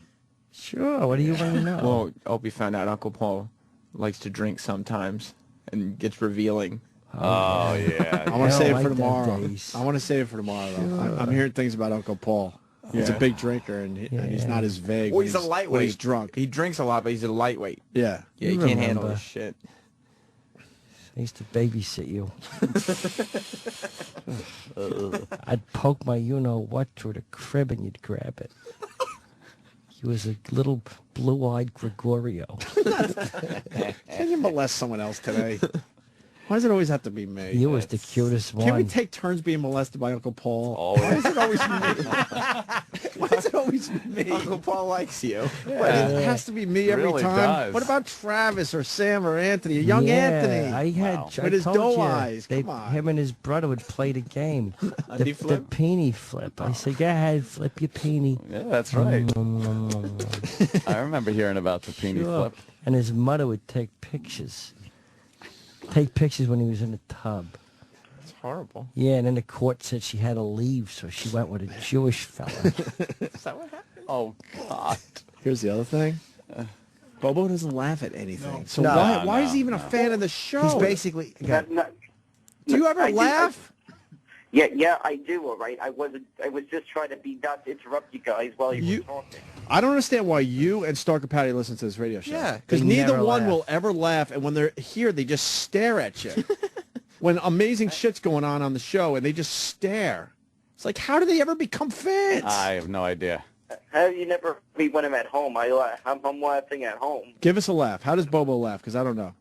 Sure, what do you want to know? Well, Opie found out Uncle Paul likes to drink sometimes and gets revealing. Oh, yeah. I want to save it for like that tomorrow. days. I want to save it for tomorrow, though. I'm hearing things about Uncle Paul. He's a big drinker, and, and he's not as vague Well, when he's a lightweight. when he's drunk. He drinks a lot, but he's a lightweight. Yeah. Yeah, he You can't handle remember. this shit. I used to babysit you. I'd poke my you-know-what through the crib and you'd grab it. He was a little blue-eyed Gregorio. Can you molest someone else today? Why does it always have to be me? He was the cutest one. Can we take turns being molested by Uncle Paul? Always. Why is it always me? Why is it always me? Uncle Paul likes you. But it has to be me every really time. does. What about Travis or Sam or Anthony? Young Yeah, Anthony. I had Wow. I With his told doe you, eyes. Come on. Him and his brother would play the game. Undie the flip? peenie flip. I said, go ahead, flip your peenie. Yeah, that's right. I remember hearing about the peenie Sure. flip. And his mother would take pictures. Take pictures when he was in the tub. It's horrible. Yeah, and then the court said she had to leave, so she went with a Jewish fella. Is that what happened? Oh, God. Here's the other thing. Bobo doesn't laugh at anything. So No. why is he even a fan of the show? He's basically... No, Do you ever I do- laugh? Yeah, I do. All right. I was just trying to be not to interrupt you guys while you were talking. I don't understand why you and Stark and Patty listen to this radio show. Yeah, because they neither never one laugh. will ever laugh, and when they're here, they just stare at you. When amazing shit's going on the show, and they just stare. It's like, how do they ever become fans? I have no idea. Have you never heard me when I'm at home? I'm laughing at home. Give us a laugh. How does Bobo laugh? Because I don't know.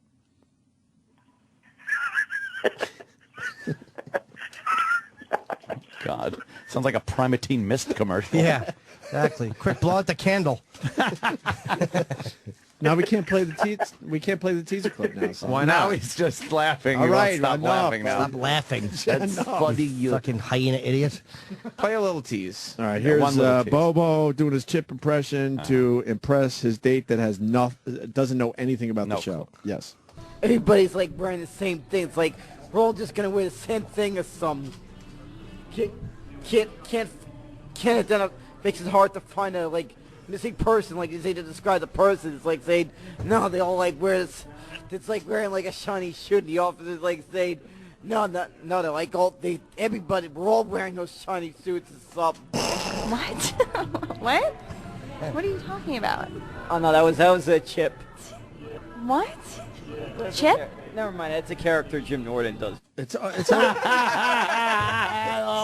God. Sounds like a Primatine Mist commercial. Yeah, exactly. Quick, blow out the candle. Now we can't play the teaser clip now. So. Why Now not? he's just laughing. All He won't right, stop enough. laughing now. Stop laughing. That's funny. You Fucking hyena idiot. Play a little tease. All right, Yeah, here's one little tease. Bobo doing his chip impression to impress his date that has doesn't know anything about the No show. Yes. Everybody's like wearing the same thing. It's like we're all just gonna wear the same thing or something. Can't identify. Makes it hard to find a missing person. Like you say to describe the person. It's like saying no. They all like wear this. It's like wearing like a shiny shoe. The officers like saying no. They're like everybody. We're all wearing those shiny suits and stuff. What? What? What are you talking about? Oh no, that was a Chip. What? Chip? Never mind. That's a character Jim Norton does. It's oh,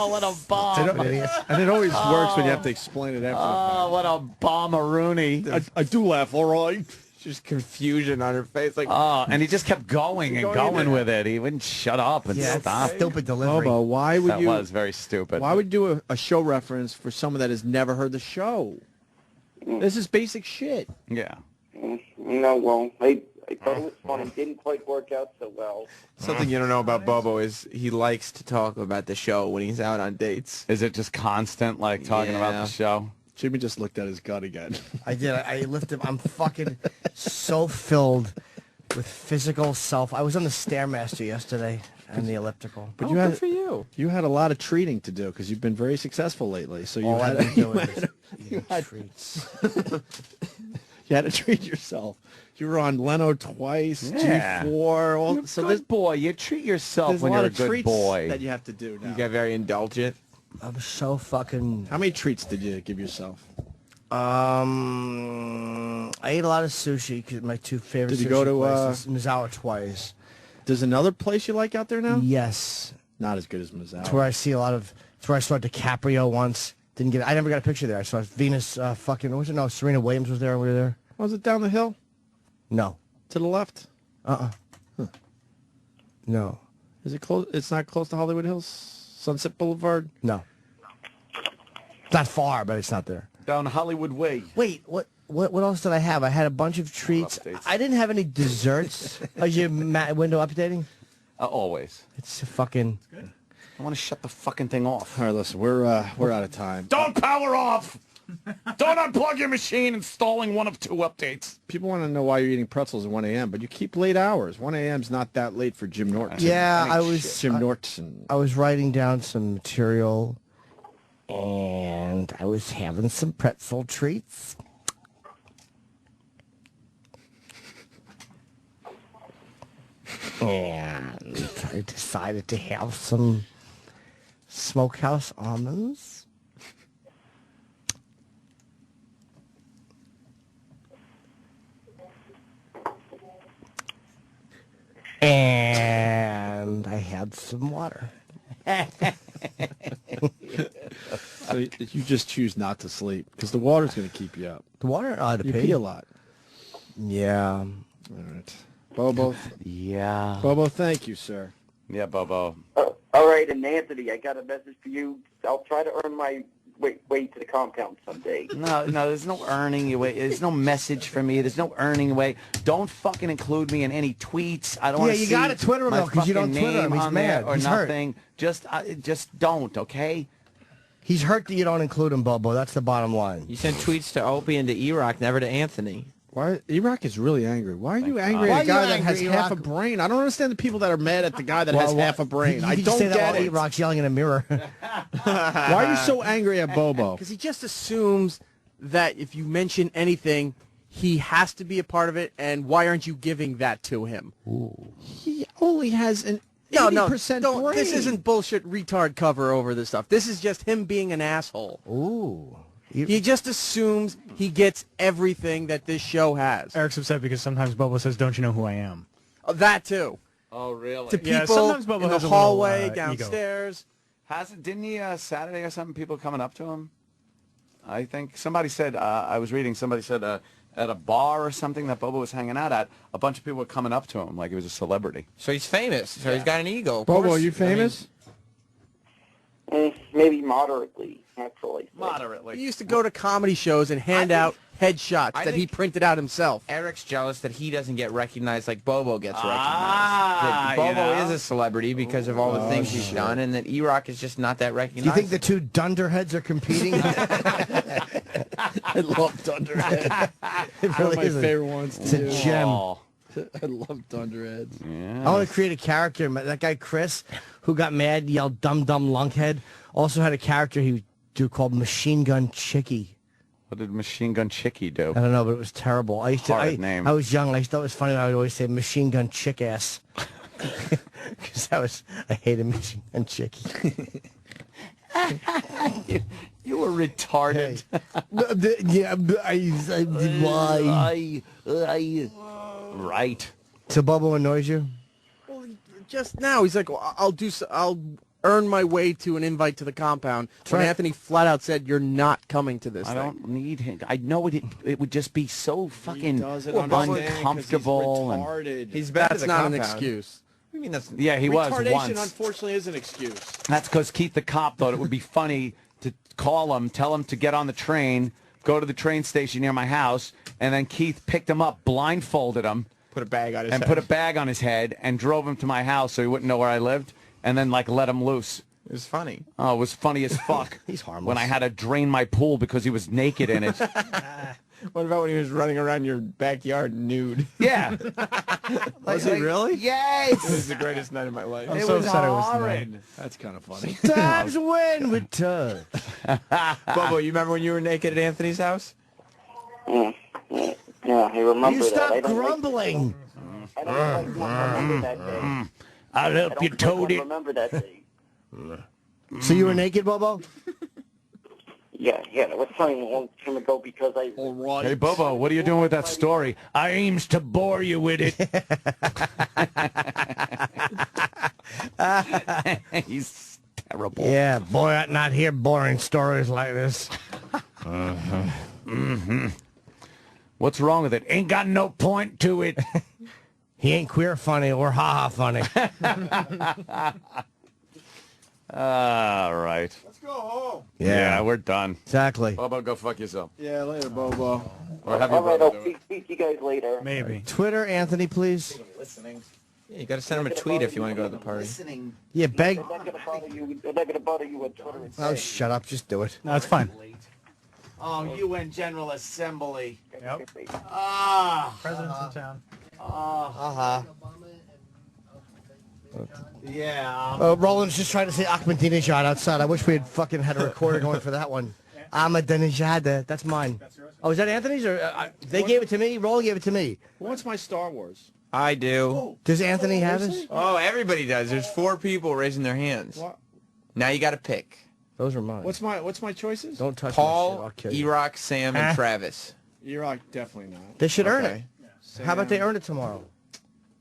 what a bomb. and it always works when you have to explain it after. Oh, what a bomb-a-rooney. I do laugh, all right. Just confusion on her face. Like, Oh, and he just kept going and going with it. He wouldn't shut up and Yeah, stop. stupid delivery. Bobo, why would That you? was very stupid. Why would you do a show reference for someone that has never heard the show? This is basic shit. Yeah. No, well, I thought it was fun. It didn't quite work out so well. something you don't know about Bobo is he likes to talk about the show when he's out on dates. Is it just constant, like, talking about Yeah. the show? Jimmy just looked at his gut again. I did. I lifted. I'm fucking so filled with physical self. I was on the Stairmaster yesterday and the elliptical. But good for you. You had a lot of treating to do because you've been very successful lately. So you All had I've been doing is eating had- treats. you had to treat yourself. You were on Leno twice, Yeah. G4. All, You're a so good boy. You treat yourself there's when a you're lot a of good treats boy. that you have to do now. You got very indulgent. I'm so fucking. How many treats did you give yourself? I ate a lot of sushi because my two favorite Did you sushi go to, places. Mizawa twice. There's another place you like out there now? Yes. Not as good as Mizawa. It's where I see a lot of. It's where I saw DiCaprio once. Didn't get. I never got a picture there. I saw Venus. Fucking. What was it? No, Serena Williams was there. We were there. Was it down the hill? No. To the left? No. Is it close? It's not close to Hollywood Hills? Sunset Boulevard? No. It's not far, but it's not there. Down Hollywood Way. Wait, what else did I have? I had a bunch of treats. I didn't have any desserts. Is your window updating? Always. It's fucking. I want to shut the fucking thing off. All right, listen, we're out of time. Don't power off! Don't unplug your machine installing one of 2 updates. People want to know why you're eating pretzels at 1 a.m., but you keep late hours. 1 a.m. is not that late for Jim Norton. Yeah, I was. Jim Norton. I was writing down some material, and I was having some pretzel treats. And I decided to have some smokehouse almonds. And I had some water. So you just choose not to sleep because the water's going to keep you up. The water? I had to You pee. pee a lot. Yeah. All right. Bobo. Yeah. Bobo, thank you, sir. Yeah, Bobo. All right, and Anthony, I got a message for you. I'll try to earn my way to the compound someday. No, there's no earning your way. There's no message for me. There's no earning your way. Don't fucking include me in any tweets. I don't want to see you gotta Twitter him, my though, 'cause you fucking don't Twitter him. name He's on there mad. or He's hurt. nothing. Just don't, okay? He's hurt that you don't include him, Bobo. That's the bottom line. You sent tweets to Opie and to E-Rock, never to Anthony. Why Iraq is really angry. Why are you angry Why at are a guy you that has angry, half a Iraq? brain? I don't understand the people that are mad at the guy that has half a brain. I don't get it. Rock's yelling in a mirror. Why are you so angry at Bobo? Because he just assumes that if you mention anything, he has to be a part of it, and why aren't you giving that to him? He only has an No, 80% don't. brain. This isn't bullshit retard cover over this stuff. This is just him being an asshole. Ooh. He just assumes he gets everything that this show has. Eric's upset because sometimes Bobo says, "Don't you know who I am?" That too. Oh, really? To people Yeah, sometimes Bobo in the has a little, hallway, ego. downstairs. Didn't he Saturday or something? People coming up to him. I think somebody said. I was reading. Somebody said at a bar or something that Bobo was hanging out at. A bunch of people were coming up to him like he was a celebrity. So he's famous. So he's got an ego. Of Bobo, course. are you famous? Maybe moderately, naturally. Moderately. He used to go to comedy shows and hand out headshots that he printed out himself. Eric's jealous that he doesn't get recognized like Bobo gets Ah, recognized. That Bobo you know? is a celebrity because of all the things he's done, and that E-Rock is just not that Do recognized. you think the two dunderheads are competing? I love Dunderhead. It One of my is favorite ones. It's a gem. I love Dunderheads. Yeah. I want to create a character. That guy Chris, who got mad, yelled "dumb dumb lunkhead," also had a character he would do called Machine Gun Chickie. What did Machine Gun Chickie do? I don't know, but it was terrible. I used to. Hard name. I was young. I thought it was funny. I would always say Machine Gun Chick Ass because I hated Machine Gun Chickie. You were retarded. Right. So Bobo annoys you? Well, just now he's like, well, I'll earn my way to an invite to the compound. When right. Anthony flat out said, "You're not coming to this." I thing. don't need him. I know it would just be so fucking doesn't understand 'cause he's uncomfortable. And retarded. He's been to That's the not an compound. excuse. I mean, that's yeah, he was Retardation, once. unfortunately, is an excuse. That's because Keith the cop thought it would be funny to call him, tell him to get on the train, go to the train station near my house, and then Keith picked him up, blindfolded him, put a bag on his and head. put a bag on his head, and drove him to my house so he wouldn't know where I lived, and then like let him loose. It was funny. Oh, it was funny as fuck. He's harmless. When I had to drain my pool because he was naked in it. What about when he was running around your backyard nude? Yeah. Was he really? Yes. It was the greatest night of my life. I'm so upset it was tonight. That's kind of funny. Times when we touch. Bobo, you remember when you were naked at Anthony's house? Yeah, I remember You that. stop I don't grumbling. I don't remember that day. I'll help you toad it. Remember that day. So you were naked, Bobo? Yeah, that was something a long time ago because I... All right. Hey, Bobo, what are you doing with that story? I aims to bore you with it. He's terrible. Yeah, boy, I'm not hear boring stories like this. What's wrong with it? Ain't got no point to it. He ain't queer funny or ha-ha funny. All right. Let's go home. Yeah, we're done. Exactly. Bobo, go fuck yourself. Yeah, later, Bobo. Or have All your right, brother I'll do it. speak to you guys later. Maybe. Twitter, Anthony, please. Yeah, you got to send him a tweet if you want to go to the party. Yeah, beg. I'm not going to bother you on Twitter. Oh, shut up. Just do it. No, it's fine. Oh, UN General Assembly. Yep. Ah. President's in town. Uh-huh. Yeah. Roland's just trying to say Ahmadinejad outside. I wish we had fucking had a recorder going for that one. Ahmadinejad. That's mine. Oh, is that Anthony's? Or they gave it to me? Roland gave it to me. Who wants my Star Wars? I do. Does Anthony have his? Oh, everybody does. There's 4 people raising their hands. What? Now you got to pick. Those are mine. What's my choices? Don't touch my shit. Paul, I'll kill you. Erock, Sam, and Travis. Iraq, definitely not. They should earn it. Okay. How about they earn it tomorrow?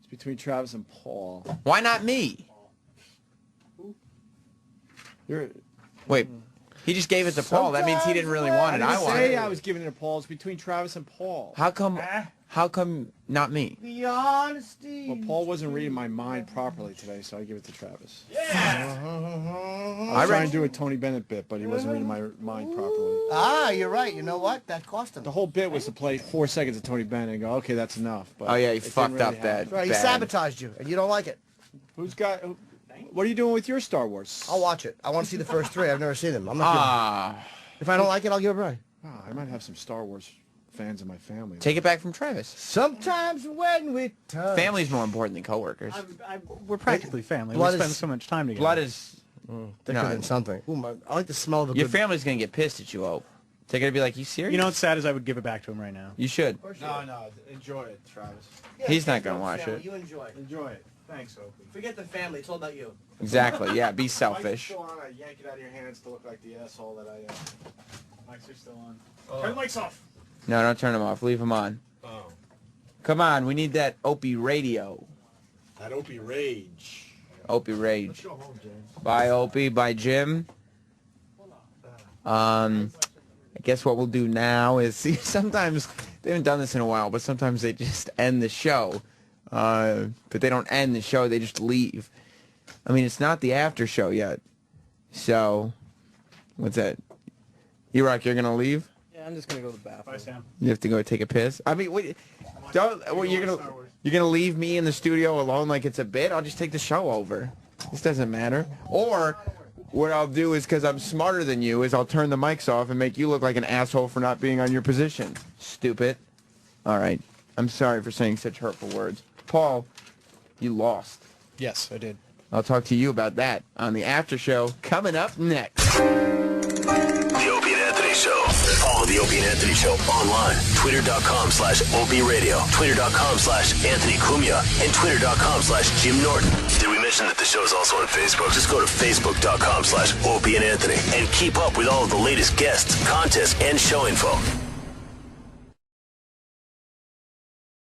It's between Travis and Paul. Why not me? Wait, he just gave it to Paul. That means he didn't really want it. I didn't wanted say it. I was giving it to Paul. It's between Travis and Paul. How come not me? The honesty. Well, Paul wasn't reading my mind properly today, so I give it to Travis. I I was trying to do a Tony Bennett bit, but he wasn't reading my mind properly. Ah, you're right. You know what? That cost him. The whole bit was to play 4 seconds of Tony Bennett and go, okay, that's enough. But Oh yeah, he it didn't fucked really up happen. that. Right, he bad. sabotaged you, and you don't like it. What are you doing with your Star Wars? I'll watch it. I want to see the first 3. I've never seen them. I'm not. If I don't like it, I'll give it a try. Oh, I might have some Star Wars fans in my family. Take it back from Travis. Sometimes when we touch. Family's more important than coworkers. We're practically family. Blood We spend is- so much time together. Blood is. Thicker No. than something. Ooh, I like the smell of a Your good... family's gonna get pissed at you, Ope. They're gonna be like, "You serious?" You know what's sad is I would give it back to him right now. You should. No, enjoy it, Travis. He's not gonna watch it. You enjoy it. Enjoy it. Thanks, Opie. Forget the family. It's all about you. Exactly. Yeah. Be selfish. I yank it out of your hands to look like the asshole that I am. Mics are still on. Turn the mics off. No, don't turn them off. Leave them on. Oh. Come on, we need that Opie radio. That Opie rage. Opie rage. Go home, James. Bye, Opie. Bye, Jim. I guess what we'll do now is see. Sometimes they haven't done this in a while, but sometimes they just end the show. But they don't end the show; they just leave. I mean, it's not the after show yet. So, what's that? E-Rock, you're gonna leave? Yeah, I'm just gonna go to the bathroom. Bye, Sam. You have to go take a piss. I mean, wait, don't. Well, you're gonna leave me in the studio alone like it's a bit? I'll just take the show over. This doesn't matter. Or what I'll do is, because I'm smarter than you, is I'll turn the mics off and make you look like an asshole for not being on your position. Stupid. All right. I'm sorry for saying such hurtful words. Paul, you lost. Yes, I did. I'll talk to you about that on the after show coming up next. The Opie and Anthony Show. Follow the Opie and Anthony Show online. Twitter.com/Opie Radio. Twitter.com/Anthony Cumia. And Twitter.com/Jim Norton. Did we mention that the show is also on Facebook? Just go to Facebook.com/Opie and Anthony and keep up with all of the latest guests, contests, and show info.